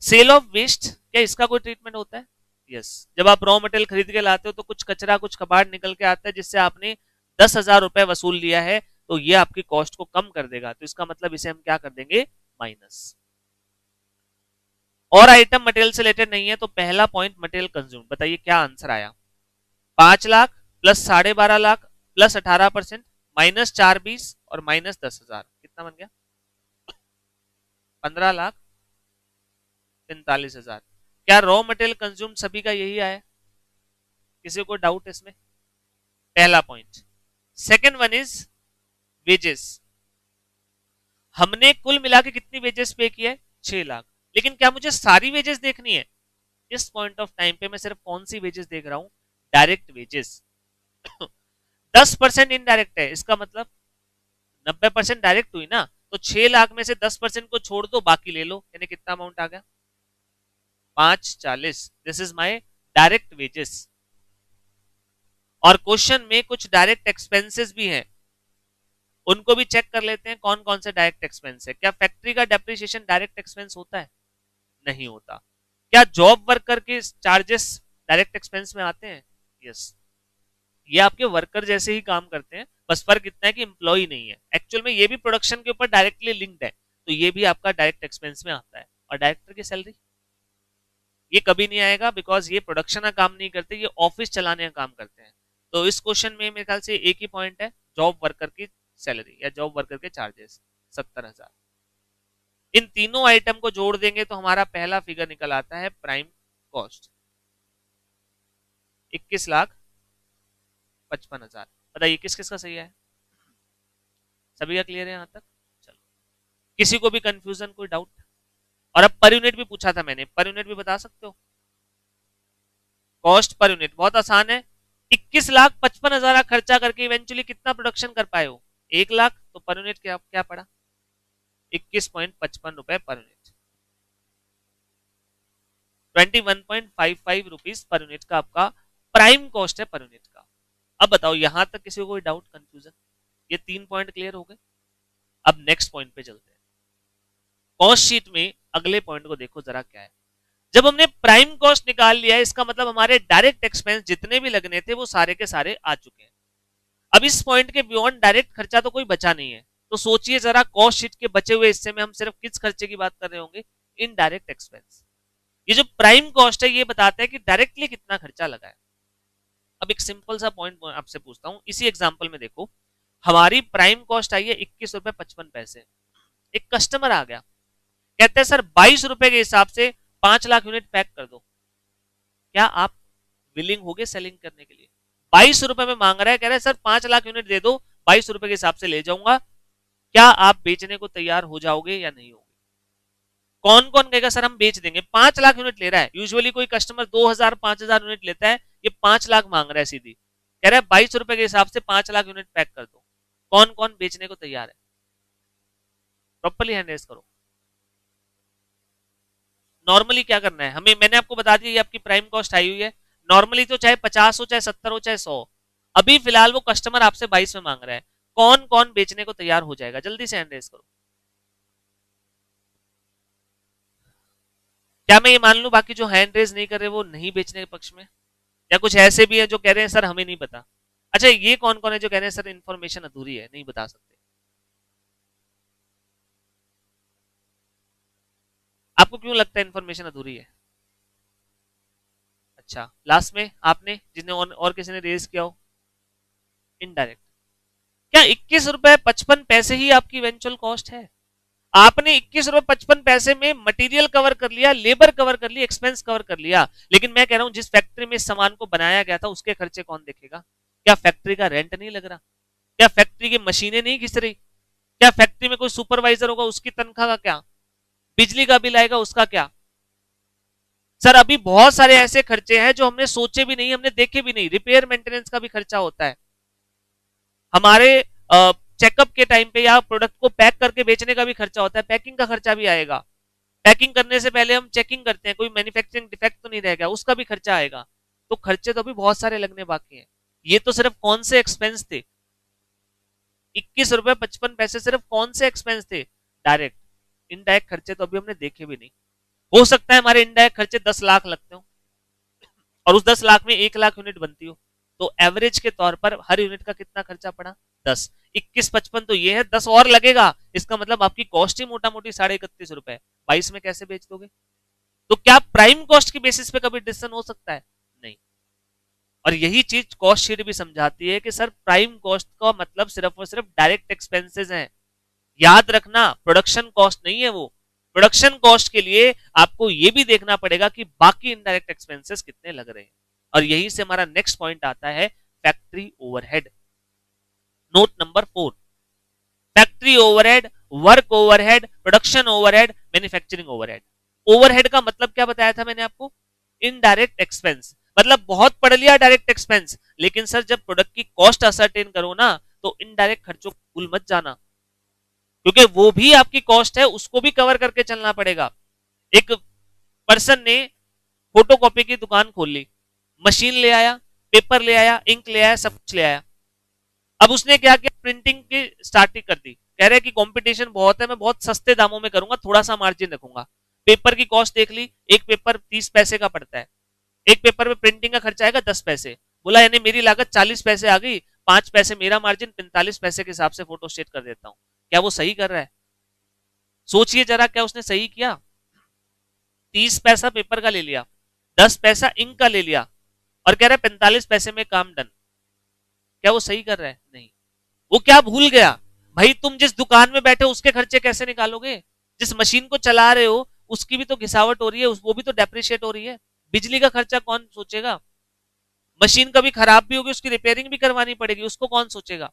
सेल ऑफ वेस्ट, क्या इसका कोई ट्रीटमेंट होता है? यस। जब आप रॉ मटेरियल खरीद के लाते हो तो कुछ कचरा, कुछ कबाड़ निकल के आता है, जिससे आपने 10,000 रुपए वसूल लिया है, तो ये आपकी कॉस्ट को कम कर देगा। तो इसका मतलब इसे हम क्या कर देंगे? माइनस। और आइटम मटेरियल से रिलेटेड नहीं है, तो पहला पॉइंट मटेरियल कंज्यूम। बताइए क्या आंसर आया? 5 lakh plus 12.5 lakh plus 18% minus 420 और माइनस 10,000, कितना बन गया? 15,45,000। क्या रॉ मटेरियल कंज्यूम सभी का यही आया? किसी को डाउट इसमें? पहला point. Second one is wages. हमने कुल मिला के कितनी वेजेस पे किया है? 6 लाख। लेकिन क्या मुझे सारी वेजेस देखनी है? इस पॉइंट ऑफ टाइम पे मैं सिर्फ कौन सी वेजेस देख रहा हूं? Direct wages. 10% इनडायरेक्ट है, इसका मतलब 90% डायरेक्ट हुई ना। तो 6 लाख में से 10% को छोड़ दो, बाकी ले लो। यानी कितना अमाउंट आ गया? 540। This is my direct wages. और क्वेश्चन में कुछ डायरेक्ट एक्सपेंसेस भी हैं, उनको भी चेक कर लेते हैं कौन कौन से डायरेक्ट एक्सपेंस है। क्या फैक्ट्री का डेप्रिसिएशन डायरेक्ट एक्सपेंस होता है? नहीं होता। क्या जॉब वर्कर के चार्जेस डायरेक्ट एक्सपेंस में आते हैं? यस। ये आपके वर्कर जैसे ही काम करते हैं, बस फर्क इतना है कि एम्प्लॉय नहीं है। एक्चुअल में ये भी प्रोडक्शन के ऊपर डायरेक्टली लिंक्ड है, तो ये भी आपका डायरेक्ट एक्सपेंस में आता है। और डायरेक्टर की सैलरी ये कभी नहीं आएगा, बिकॉज ये प्रोडक्शन का काम नहीं करते, ये ऑफिस चलाने का काम करते हैं। तो इस क्वेश्चन में मेरे ख्याल से एक ही पॉइंट है, जॉब वर्कर की सैलरी या जॉब वर्कर के चार्जेस 70,000। इन तीनों आइटम को जोड़ देंगे तो हमारा पहला फिगर निकल आता है प्राइम कॉस्ट, 21,55,000। बताइए किस किस का सही है? सभी का क्लियर है यहां तक? चलो, किसी को भी कंफ्यूजन, कोई डाउट? और अब पर यूनिट भी पूछा था मैंने, पर यूनिट भी बता सकते हो? कॉस्ट पर यूनिट बहुत आसान है। 21,55,000 खर्चा करके इवेंचुअली कितना प्रोडक्शन कर पाए हो? 1 लाख। तो पर यूनिट क्या क्या पड़ा? 21.55 रुपए per unit. 21.55 rupees per unit का आपका प्राइम कॉस्ट है पर यूनिट का। अब बताओ यहां तक किसी को कोई डाउट, कंफ्यूजन? ये 3 पॉइंट क्लियर हो गए। अब नेक्स्ट पॉइंट पे चलते हैं। कॉस्ट शीट में अगले पॉइंट को देखो जरा क्या है। जब हमने प्राइम कॉस्ट निकाल लिया है, इसका मतलब हमारे डायरेक्ट एक्सपेंस जितने भी लगने थे वो सारे के सारे आ चुके हैं। अब इस पॉइंट के बियॉन्ड डायरेक्ट खर्चा तो कोई बचा नहीं है, तो सोचिए जरा कॉस्ट शीट के बचे हुए हिस्से में हम सिर्फ किस खर्चे की बात कर रहे होंगे, इनडायरेक्ट एक्सपेंस। ये जो प्राइम कॉस्ट है ये बताता है कि डायरेक्टली कितना खर्चा लगा है। अब एक सिंपल सा पॉइंट आपसे पूछता हूं, इसी एग्जांपल में देखो, हमारी प्राइम कॉस्ट आई है 21 रुपए 55 पैसे। एक कस्टमर आ गया, कहते हैं सर 22 रुपए के हिसाब से 5 लाख यूनिट पैक कर दो, क्या आप विलिंग होगे सेलिंग करने के लिए? 22 रुपए में मांग रहा है, कह रहा है सर 5 लाख यूनिट दे दो, 22 रुपए के हिसाब से ले जाऊंगा, क्या आप बेचने को तैयार हो जाओगे या नहीं होगे? कौन कौन कहेगा सर हम बेच देंगे? 5 लाख यूनिट ले रहा है, यूजुअली कोई कस्टमर 2,000 5,000 यूनिट लेता है, ये 5 लाख मांग रहा है सीधी, कह रहा है 22 रुपए के हिसाब से 5 लाख यूनिट पैक कर दो, कौन कौन बेचने को तैयार है? प्रॉपरली हैंड रेज करो। नॉर्मली क्या करना है हमें, मैंने आपको बता दिया ये आपकी प्राइम कॉस्ट आई हुई है, नॉर्मली तो चाहे 50 हो चाहे 70 हो चाहे 100, अभी फिलहाल वो कस्टमर आपसे 22 में मांग रहा है, कौन कौन बेचने को तैयार हो जाएगा? जल्दी से हैंड रेज करो। क्या मैं ये मान लूं बाकी जो हैंड रेज नहीं कर रहे वो नहीं बेचने के पक्ष में, या कुछ ऐसे भी है जो कह रहे हैं सर हमें नहीं पता? अच्छा ये कौन कौन है जो कह रहे हैं सर इन्फॉर्मेशन अधूरी है नहीं बता सकते? आपको क्यों लगता है इन्फॉर्मेशन अधूरी है? अच्छा लास्ट में आपने जिसने और किसी ने रेज किया हो, इनडायरेक्ट, क्या 21 रुपए 55 पैसे ही आपकी इवेंचुअल कॉस्ट है? आपने 21 रुपए 55 पैसे में मटेरियल कवर कर लिया, लेबर कवर कर लिया, एक्सपेंस कवर कर लिया, लेकिन मैं कह रहा हूं जिस फैक्ट्री में इस सामान को बनाया गया था उसके खर्चे कौन देखेगा? क्या फैक्ट्री का रेंट नहीं लग रहा? क्या फैक्ट्री की मशीनें नहीं घिस रही? क्या फैक्ट्री में कोई सुपरवाइजर होगा उसकी तनख्वाह का क्या? बिजली का बिल आएगा उसका क्या? सर अभी बहुत सारे ऐसे खर्चे हैं जो हमने सोचे भी नहीं, हमने देखे भी नहीं, रिपेयर मेंटेनेंस का भी खर्चा होता है, हमारे चेकअप के टाइम पे या प्रोडक्ट को पैक करके बेचने का भी खर्चा होता है, पैकिंग का खर्चा भी आएगा, पैकिंग करने से पहले हम चेकिंग करते हैं कोई मैन्युफैक्चरिंग डिफेक्ट तो नहीं रहेगा, उसका भी खर्चा आएगा, तो खर्चे तो अभी बहुत सारे लगने बाकी हैं। ये तो सिर्फ कौन से एक्सपेंस थे, 21 रुपए 55 पैसे सिर्फ कौन से एक्सपेंस थे? डायरेक्ट। इनडायरेक्ट खर्चे तो अभी हमने देखे भी नहीं। हो सकता है हमारे इनडायरेक्ट खर्चे 10 लाख लगते हो और उस 10 लाख में 1 लाख यूनिट बनती हो, तो एवरेज के तौर पर हर यूनिट का कितना खर्चा पड़ा? 10। 21 55 तो ये है, 10 और लगेगा, इसका मतलब आपकी कॉस्ट ही मोटा मोटी 31.5 रुपए, 22 में कैसे बेच दोगे? तो क्या प्राइम कॉस्ट की बेसिस पे कभी डिसीजन हो सकता है? नहीं। और यही चीज कॉस्ट शीट भी समझाती है कि सर प्राइम कॉस्ट का मतलब सिर्फ और सिर्फ डायरेक्ट एक्सपेंसेस हैं, याद रखना प्रोडक्शन कॉस्ट नहीं है वो। प्रोडक्शन कॉस्ट के लिए आपको यह भी देखना पड़ेगा कि बाकी इनडायरेक्ट एक्सपेंसेस कितने लग रहे हैं, और यहीं से हमारा नेक्स्ट पॉइंट आता है factory overhead. Note number 4, factory overhead, work overhead, production overhead, manufacturing overhead. Overhead का मतलब क्या बताया था मैंने आपको? Indirect expense. मतलब बहुत पढ़ लिया डायरेक्ट एक्सपेंस, लेकिन सर जब प्रोडक्ट की कॉस्ट असरटेन करो ना तो इनडायरेक्ट खर्चों को भूल मत जाना, क्योंकि वो भी आपकी कॉस्ट है, उसको भी कवर करके चलना पड़ेगा। एक पर्सन ने फोटोकॉपी की दुकान खोल ली, मशीन ले आया, पेपर ले आया, इंक ले आया, सब कुछ ले आया। अब उसने क्या किया, प्रिंटिंग की स्टार्टिंग कर दी, कह रहे कि कंपटीशन बहुत है, मैं बहुत सस्ते दामों में करूंगा, थोड़ा सा मार्जिन रखूंगा। पेपर की कॉस्ट देख ली, एक पेपर 30 पैसे का पड़ता है, एक पेपर में प्रिंटिंग का खर्चा आएगा 10 पैसे, बोला यानी मेरी लागत 40 पैसे आ गई, 5 पैसे मेरा मार्जिन, 45 पैसे के हिसाब से फोटो स्टेट कर देता हूं। क्या वो सही कर रहा है? सोचिए जरा, क्या उसने सही किया? 30 पैसा पेपर का ले लिया, 10 पैसा इंक का ले लिया, और कह रहा है 45 पैसे में काम डन। क्या वो सही कर रहा है? नहीं। वो क्या भूल गया, भाई तुम जिस दुकान में बैठे उसके खर्चे कैसे निकालोगे? जिस मशीन को चला रहे हो उसकी भी तो घिसावट हो रही है, वो भी तो डेप्रिशिएट हो रही है। बिजली का खर्चा कौन सोचेगा? मशीन कभी खराब भी होगी, उसकी रिपेयरिंग भी करवानी पड़ेगी, उसको कौन सोचेगा?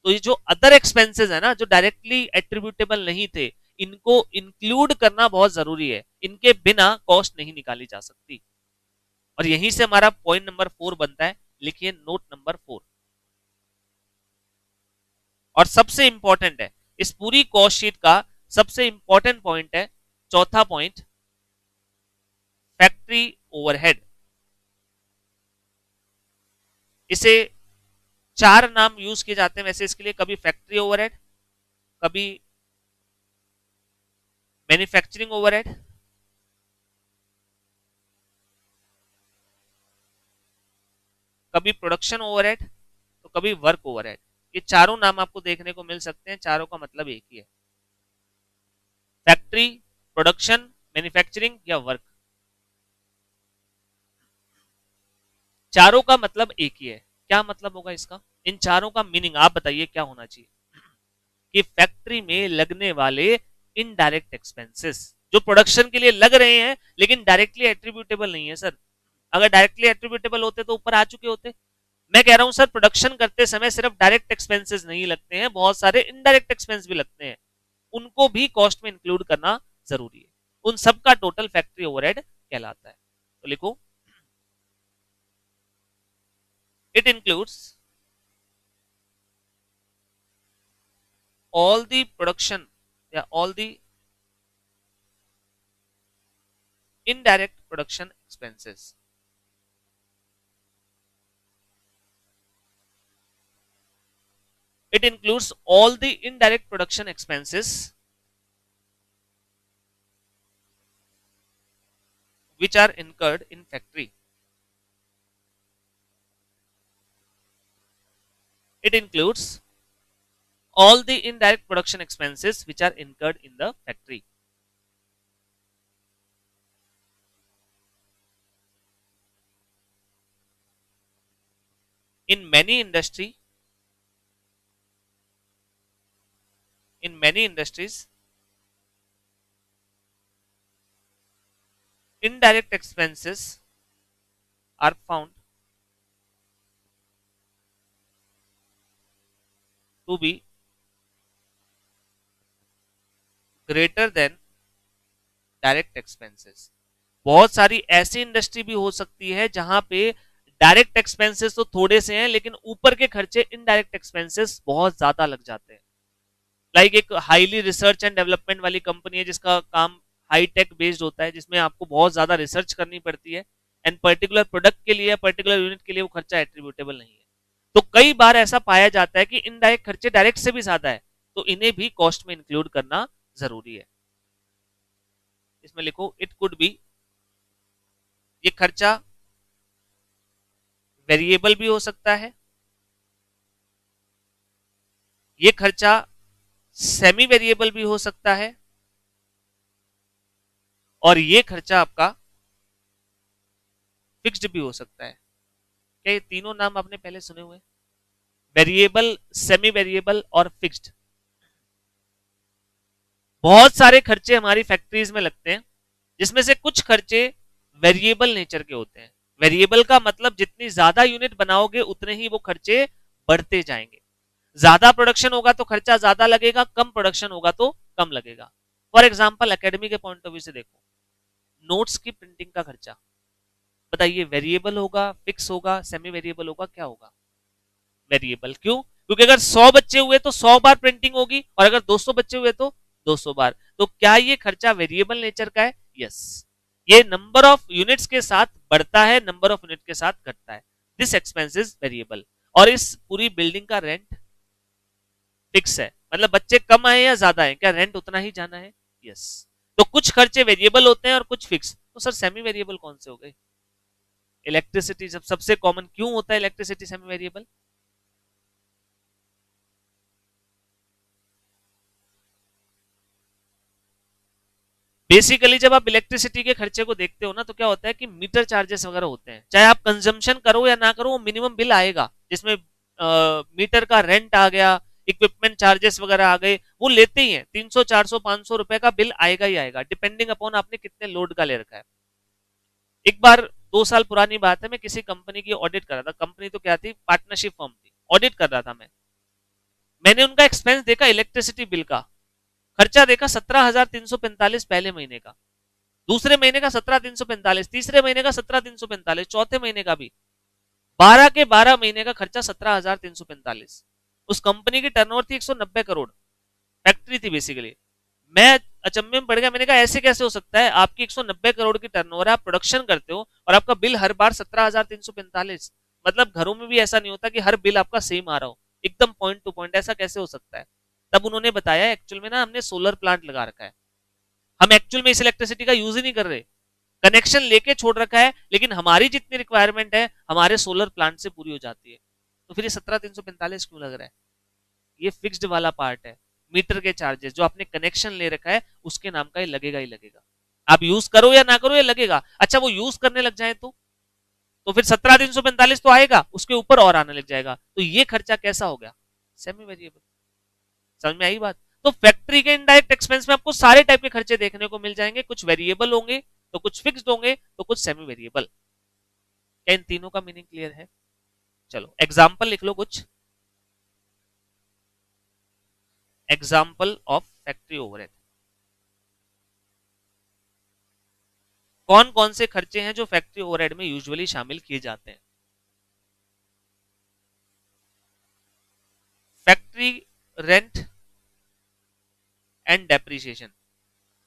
तो ये जो अदर एक्सपेंसेस है ना, जो डायरेक्टली एट्रीब्यूटेबल नहीं थे, इनको इंक्लूड करना बहुत जरूरी है, इनके बिना कॉस्ट नहीं निकाली जा सकती। और यहीं से हमारा पॉइंट नंबर 4 बनता है, लिखिए नोट नंबर 4। और सबसे इंपॉर्टेंट है इस पूरी कॉस्ट शीट का, सबसे इंपॉर्टेंट पॉइंट है चौथा पॉइंट, फैक्ट्री ओवरहेड। इसे 4 नाम यूज किए जाते हैं वैसे इसके लिए, कभी फैक्ट्री ओवरहेड, कभी मैन्युफैक्चरिंग ओवरहेड, कभी प्रोडक्शन ओवरहेड, तो कभी वर्क ओवरहेड। ये चारों नाम आपको देखने को मिल सकते हैं, चारों का मतलब एक ही है, फैक्ट्री, प्रोडक्शन, मैन्युफैक्चरिंग या वर्क, चारों का मतलब एक ही है। क्या मतलब होगा इसका, इन चारों का मीनिंग आप बताइए क्या होना चाहिए कि फैक्ट्री में लगने वाले इनडायरेक्ट एक्सपेंसेस जो प्रोडक्शन के लिए लग रहे हैं लेकिन डायरेक्टली एट्रीब्यूटेबल नहीं है सर, अगर डायरेक्टली एट्रीब्यूटेबल होते तो ऊपर आ चुके होते। मैं कह रहा हूं सर प्रोडक्शन करते समय सिर्फ डायरेक्ट एक्सपेंसेस नहीं लगते हैं, बहुत सारे इनडायरेक्ट एक्सपेंस भी लगते हैं, उनको भी कॉस्ट में इंक्लूड करना जरूरी है, उन सबका टोटल फैक्ट्री ओवरहेड कहलाता है। तो लिखो it includes all the production, yeah, all the indirect production expenses. It includes all the indirect production expenses which are incurred in factory. It includes all the indirect production expenses which are incurred in the factory. In many industries, indirect expenses are found to be greater than direct expenses. बहुत सारी ऐसी industry भी हो सकती है जहां पे direct expenses तो थोड़े से हैं लेकिन ऊपर के खर्चे इनडायरेक्ट एक्सपेंसेस बहुत ज्यादा लग जाते हैं। लाइक एक हाईली रिसर्च एंड डेवलपमेंट वाली कंपनी है जिसका काम हाई टेक बेस्ड होता है, जिसमें आपको बहुत ज्यादा रिसर्च करनी पड़ती है एंड पर्टिकुलर प्रोडक्ट के लिए, पर्टिकुलर यूनिट के लिए वो खर्चा एट्रीब्यूटेबल नहीं है। तो कई बार ऐसा पाया जाता है कि इनडायरेक्ट खर्चे डायरेक्ट से भी ज्यादा है, तो इन्हें भी कॉस्ट में इंक्लूड करना जरूरी है। इसमें लिखो इट कुड बी, ये खर्चा वेरिएबल भी हो सकता है, ये खर्चा सेमी वेरिएबल भी हो सकता है, और ये खर्चा आपका फिक्स्ड भी हो सकता है। क्या ये तीनों नाम आपने पहले सुने हुए, वेरिएबल, सेमी वेरिएबल और फिक्स्ड। बहुत सारे खर्चे हमारी फैक्ट्रीज में लगते हैं जिसमें से कुछ खर्चे वेरिएबल नेचर के होते हैं। वेरिएबल का मतलब जितनी ज्यादा यूनिट बनाओगे उतने ही वो खर्चे बढ़ते जाएंगे, ज्यादा प्रोडक्शन होगा तो खर्चा ज्यादा लगेगा, कम प्रोडक्शन होगा तो कम लगेगा। फॉर एग्जांपल एकेडमी के पॉइंट ऑफ व्यू से देखो, नोट्स की प्रिंटिंग का खर्चा बताइए वेरिएबल होगा, फिक्स होगा, सेमी वेरिएबल होगा, क्या होगा, वेरिएबल। क्यों? क्योंकि अगर 100 बच्चे हुए तो 100 बार प्रिंटिंग होगी और अगर 200 बच्चे हुए तो 200 बार। तो क्या ये खर्चा वेरिएबल नेचर का है? यस। ये नंबर ऑफ यूनिट्स के साथ बढ़ता है, नंबर ऑफ यूनिट के साथ घटता है। This expense is variable. और इस पूरी बिल्डिंग का रेंट फिक्स है, मतलब बच्चे कम आए या ज्यादा आए, क्या रेंट उतना ही जाना है? यस। तो कुछ खर्चे वेरिएबल होते हैं और कुछ फिक्स। तो सर सेमी वेरिएबल कौन से हो गए? इलेक्ट्रिसिटी सबसे कॉमन क्यों होता है, इलेक्ट्रिसिटी सेमी वेरिएबल? बेसिकली जब आप इलेक्ट्रिसिटी के खर्चे को देखते हो ना तो क्या होता है कि मीटर चार्जेस वगैरह होते हैं, चाहे आप कंजम्पशन करो या ना करो वो मिनिमम बिल आएगा, जिसमें मीटर का रेंट आ गया, इक्विपमेंट चार्जेस वगैरह आ गए, वो लेते ही हैं। 300 400 500 रुपए का बिल आएगा ही आएगा, डिपेंडिंग अपॉन आपने कितने लोड का ले रखा है। एक बार 2 साल पुरानी बात है, मैं किसी कंपनी की ऑडिट कर रहा था, कंपनी तो क्या थी, पार्टनरशिप फर्म थी, ऑडिट कर रहा था मैंने उनका एक्सपेंस देखा, इलेक्ट्रिसिटी बिल का खर्चा देखा 17,345 पहले महीने का, दूसरे महीने का 17,345, तीसरे महीने का 17,345, चौथे महीने का भी 12 के 12 महीने का खर्चा 17,345। उस कंपनी की टर्नओवर थी 190 करोड़, फैक्ट्री थी बेसिकली। मैं अचंभे में पड़ गया, मैंने कहा ऐसे कैसे हो सकता है, आपकी 190 करोड़ की टर्नओवर है, आप प्रोडक्शन करते हो और आपका बिल हर बार 17,345, मतलब घरों में भी ऐसा नहीं होता कि हर बिल आपका सेम आ रहा हो एकदम पॉइंट टू पॉइंट, ऐसा कैसे हो सकता है? तब उन्होंने बताया एक्चुअल में ना हमने सोलर प्लांट लगा रखा है, हम एक्चुअल में इस इलेक्ट्रिसिटी का यूज ही नहीं कर रहे, कनेक्शन लेके छोड़ रखा है, लेकिन हमारी जितनी रिक्वायरमेंट है हमारे सोलर प्लांट से पूरी हो जाती है। तो फिर ये 17,345 क्यों लग रहा है? ये फिक्स्ड वाला पार्ट है, मीटर के चार्जेस जो आपने कनेक्शन ले रखा है उसके नाम का ये लगेगा ही लगेगा। आप यूज करो या ना करो ये लगेगा। अच्छा वो यूज करने लग जाए तो फिर 17,345 तो आएगा, उसके ऊपर और आने लग जाएगा, तो ये खर्चा कैसा हो गया? Semi variable. समझ में आई बात? तो फैक्ट्री के इनडायरेक्ट एक्सपेंस में आपको सारे टाइप के खर्चे देखने को मिल जाएंगे, कुछ वेरिएबल होंगे तो कुछ फिक्स्ड होंगे तो कुछ सेमी वेरिएबल। क्या इन तीनों का मीनिंग क्लियर है? चलो एग्जाम्पल लिख लो कुछ। Example of factory overhead. कौन कौन से खर्चे हैं जो फैक्ट्री ओवरहेड में यूजुअली शामिल किए जाते हैं? Factory rent and depreciation.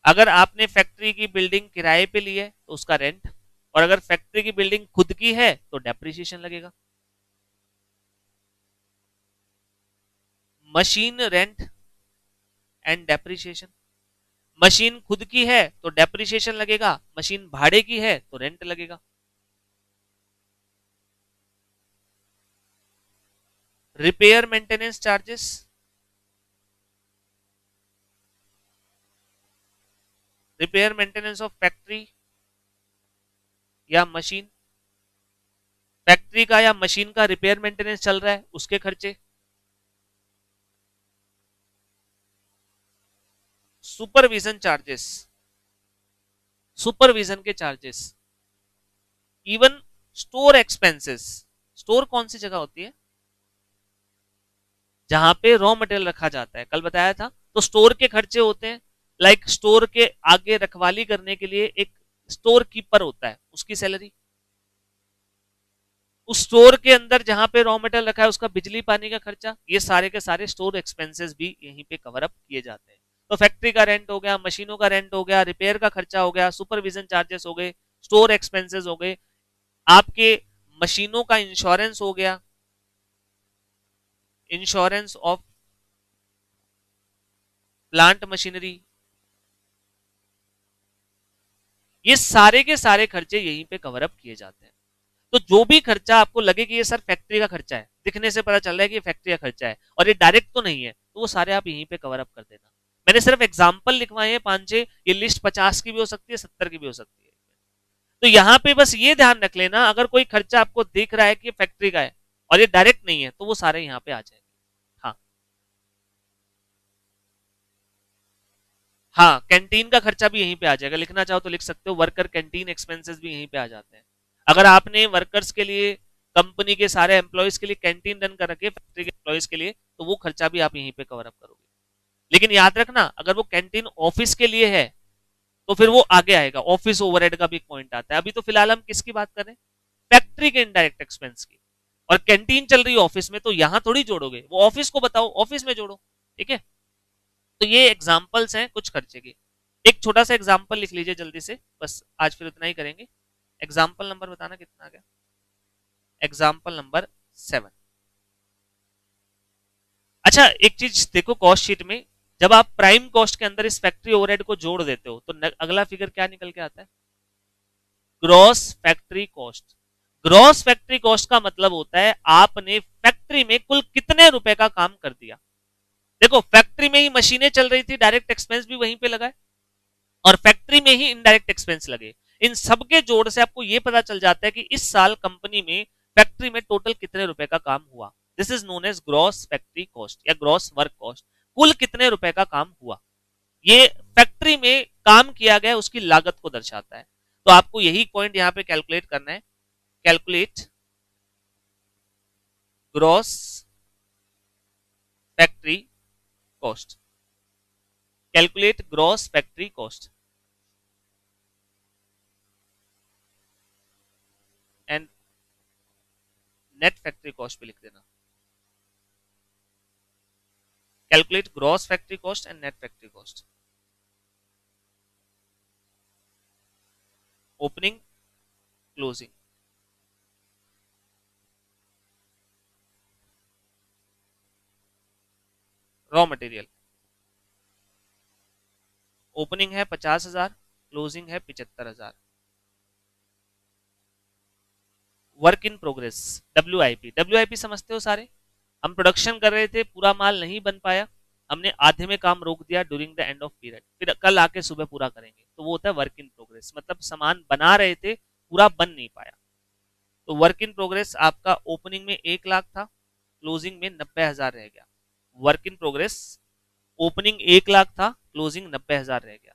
अगर आपने फैक्ट्री की बिल्डिंग किराए पे ली है तो उसका रेंट, और अगर फैक्ट्री की बिल्डिंग खुद की है तो डेप्रिसिएशन लगेगा। Machine rent and depreciation. Machine खुद की है तो डेप्रिसिएशन लगेगा, मशीन भाड़े की है तो रेंट लगेगा। Repair maintenance charges. Repair maintenance of factory या मशीन। फैक्ट्री का या मशीन का रिपेयर मेंटेनेंस चल रहा है उसके खर्चे। Supervision charges. सुपरविजन के charges. Even store expenses. Store कौन सी जगह होती है? जहां पे रॉ मटेरियल रखा जाता है, कल बताया था। तो स्टोर के खर्चे होते हैं, लाइक स्टोर के आगे रखवाली करने के लिए एक स्टोर कीपर होता है, उसकी सैलरी। उस स्टोर के अंदर जहां पे रॉ मटेरियल रखा है उसका बिजली पानी का खर्चा, ये सारे के सारे स्टोर एक्सपेंसेस भी यहीं पे कवर अप किए जाते हैं। तो फैक्ट्री का रेंट हो गया, मशीनों का रेंट हो गया, रिपेयर का खर्चा हो गया, सुपरविजन चार्जेस हो गए, स्टोर एक्सपेंसेस हो गए, आपके मशीनों का इंश्योरेंस हो गया, इंश्योरेंस ऑफ प्लांट मशीनरी। ये सारे के सारे खर्चे यहीं पे कवर अप किए जाते हैं। तो जो भी खर्चा आपको लगे कि ये सर फैक्ट्री का खर्चा है, दिखने से पता चल रहा है कि ये फैक्ट्री का खर्चा है और ये डायरेक्ट तो नहीं है, तो वो सारे आप यहीं पे कवर अप कर देना। मैंने सिर्फ एग्जाम्पल लिखवाए हैं 5-6, ये लिस्ट 50 की भी हो सकती है, 70 की भी हो सकती है। तो यहाँ पे बस ये ध्यान रख लेना, अगर कोई खर्चा आपको दिख रहा है कि फैक्ट्री का है और ये डायरेक्ट नहीं है तो वो सारे यहाँ पे आ जाएंगे। हाँ, हाँ, कैंटीन का खर्चा भी यहीं पे आ जाएगा, लिखना चाहो तो लिख सकते हो, वर्कर कैंटीन एक्सपेंसेस भी यहीं पे आ जाते हैं। अगर आपने वर्कर्स के लिए, कंपनी के सारे एम्प्लॉयज के लिए कैंटीन रन कर रखी है फैक्ट्री के एम्प्लॉयज के लिए, तो वो खर्चा भी आप यहीं पे कवर अप करोगे। लेकिन याद रखना, अगर वो कैंटीन ऑफिस के लिए है तो फिर वो आगे आएगा, ऑफिस ओवरहेड का भी एक पॉइंट आता है। अभी तो फिलहाल हम किसकी बात कर रहे हैं? फैक्ट्री के इनडायरेक्ट एक्सपेंस की। और कैंटीन चल रही है ऑफिस में तो यहां थोड़ी जोड़ोगे, वो ऑफिस को बताओ, ऑफिस में जोड़ो। ठीक है, तो ये एग्जाम्पल्स हैं कुछ खर्चे के। एक छोटा सा एग्जाम्पल लिख लीजिए जल्दी से, बस आज फिर उतना ही करेंगे। एग्जाम्पल नंबर बताना कितना आ गया? Example number 7। अच्छा एक चीज देखो, कॉस्ट शीट में जब आप प्राइम कॉस्ट के अंदर इस फैक्ट्री ओवरहेड को जोड़ देते हो तो अगला फिगर क्या निकल के आता है? Gross factory cost. Gross factory cost का मतलब होता है आपने फैक्ट्री में कुल कितने रुपए का काम कर दिया। देखो फैक्ट्री में ही मशीनें चल रही थी, डायरेक्ट एक्सपेंस भी वहीं पे लगा है, और फैक्ट्री में ही इनडायरेक्ट एक्सपेंस लगे। इन सबके जोड़ से आपको यह पता चल जाता है कि इस साल कंपनी में फैक्ट्री में टोटल कितने रुपए का काम हुआ। This is known as gross factory cost या ग्रॉस वर्क कॉस्ट। कुल कितने रुपए का काम हुआ, ये फैक्ट्री में काम किया गया उसकी लागत को दर्शाता है। तो आपको यही पॉइंट यहां पे कैलकुलेट करना है। Calculate gross factory cost. Calculate gross factory cost and net factory cost भी लिख देना। Calculate gross factory cost and net factory cost. Opening, closing. Raw material opening है 50,000, क्लोजिंग है 75,000। Work in progress, WIP। WIP समझते हो सारे? हम production कर रहे थे, पूरा माल नहीं बन पाया, हमने आधे में काम रोक दिया during the end of period, फिर कल आके सुबह पूरा करेंगे, तो वो होता है वर्क इन प्रोग्रेस। मतलब सामान बना रहे थे, पूरा बन नहीं पाया। तो वर्क इन प्रोग्रेस आपका ओपनिंग में 1 लाख था, क्लोजिंग में 90,000 रह गया। Work in progress opening 1 lakh था, क्लोजिंग 90,000 रह गया।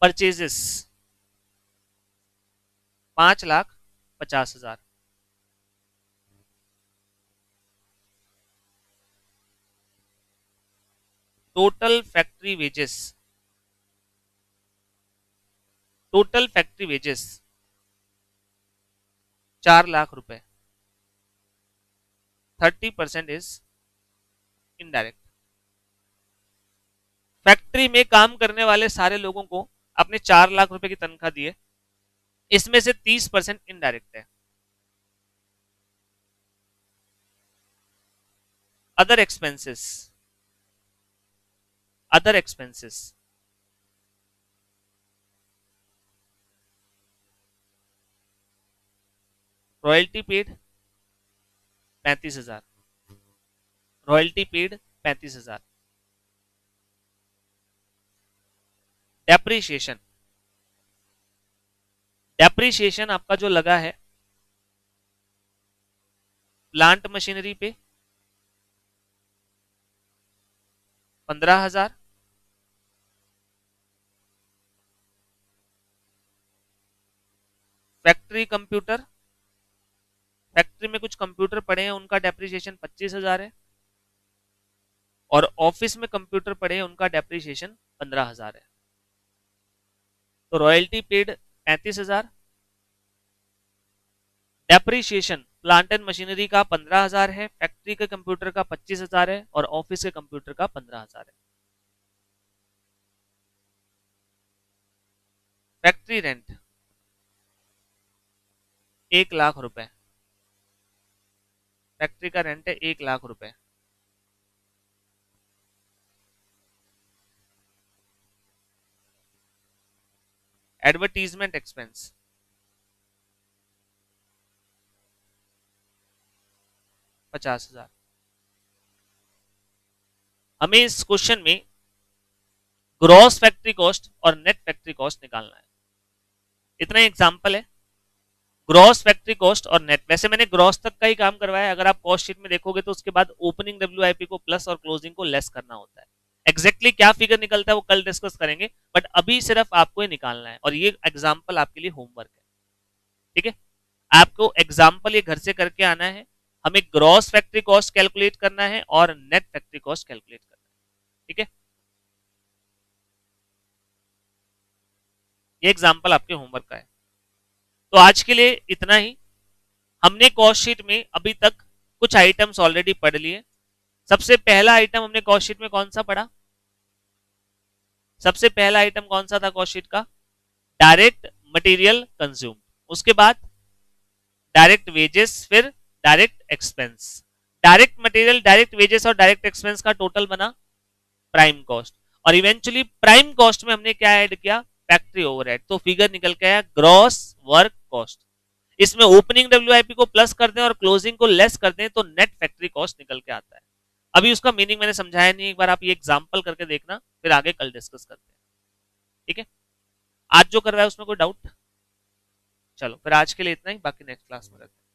Purchases 5,50,000। Total factory wages, total factory wages 4 lakh रुपए। 30% इज इनडायरेक्ट। फैक्ट्री में काम करने वाले सारे लोगों को आपने 4 लाख रुपए की तनख्वाह दी है, इसमें से 30% इनडायरेक्ट है। Other expenses, other expenses royalty paid 35,000, royalty paid 35,000। Depreciation, depreciation आपका जो लगा है प्लांट मशीनरी पे 15,000, फैक्ट्री कंप्यूटर, फैक्ट्री में कुछ कंप्यूटर पड़े हैं उनका डेप्रीशिएशन 25,000 है, और ऑफिस में कंप्यूटर पड़े हैं उनका डेप्रीशिएशन 15,000 है। तो royalty paid 35,000, depreciation plant and machinery का 15,000 है, फैक्ट्री के कंप्यूटर का 25,000 है, और ऑफिस के कंप्यूटर का 15,000 है। फैक्ट्री रेंट 1 लाख रुपए, फैक्ट्री का रेंट है 1 लाख रुपए। Advertisement expense 50,000। हमें इस क्वेश्चन में ग्रॉस फैक्ट्री कॉस्ट और नेट फैक्ट्री कॉस्ट निकालना है। इतना एग्जांपल है, ग्रॉस फैक्ट्री कॉस्ट और नेट। वैसे मैंने ग्रॉस तक का ही काम करवाया है, अगर आप कॉस्ट शीट में देखोगे तो उसके बाद ओपनिंग WIP को प्लस और क्लोजिंग को लेस करना होता है। एग्जैक्टली क्या फिगर निकलता है वो कल डिस्कस करेंगे, बट अभी सिर्फ आपको ये निकालना है, और ये एग्जाम्पल आपके लिए होमवर्क है। ठीक है, आपको एग्जाम्पल ये घर से करके आना है। हमें ग्रॉस फैक्ट्री कॉस्ट कैलकुलेट करना है और नेट फैक्ट्री कॉस्ट कैलकुलेट करना है। ठीक है, ये एग्जाम्पल आपके होमवर्क का है। तो आज के लिए इतना ही। हमने कॉस्ट शीट में अभी तक कुछ आइटम्स ऑलरेडी पढ़ लिए। सबसे पहला आइटम हमने कॉस्ट शीट में कौन सा पढ़ा? सबसे पहला आइटम कौन सा था कॉस्ट शीट का? डायरेक्ट मटेरियल कंज्यूम, उसके बाद डायरेक्ट वेजेस, फिर direct expense. Direct material, direct wages और डायरेक्ट एक्सपेंस का टोटल बना प्राइम कॉस्ट, और इवेंचुअली प्राइम कॉस्ट में हमने क्या ऐड किया? Factory overhead. तो फिगर निकल के आया ग्रॉस वर्क कॉस्ट। इसमें ओपनिंग WIP को प्लस कर दें और क्लोजिंग को लेस कर दें तो नेट फैक्ट्री कॉस्ट निकल के आता है। अभी उसका मीनिंग मैंने समझाया नहीं, एक बार आप ये एग्जांपल करके देखना, फिर आगे कल डिस्कस करते हैं। ठीक है, आज जो कर रहा है उसमें कोई डाउट? चलो फिर आज के लिए इतना ही, बाकी नेक्स्ट क्लास में रहते हैं।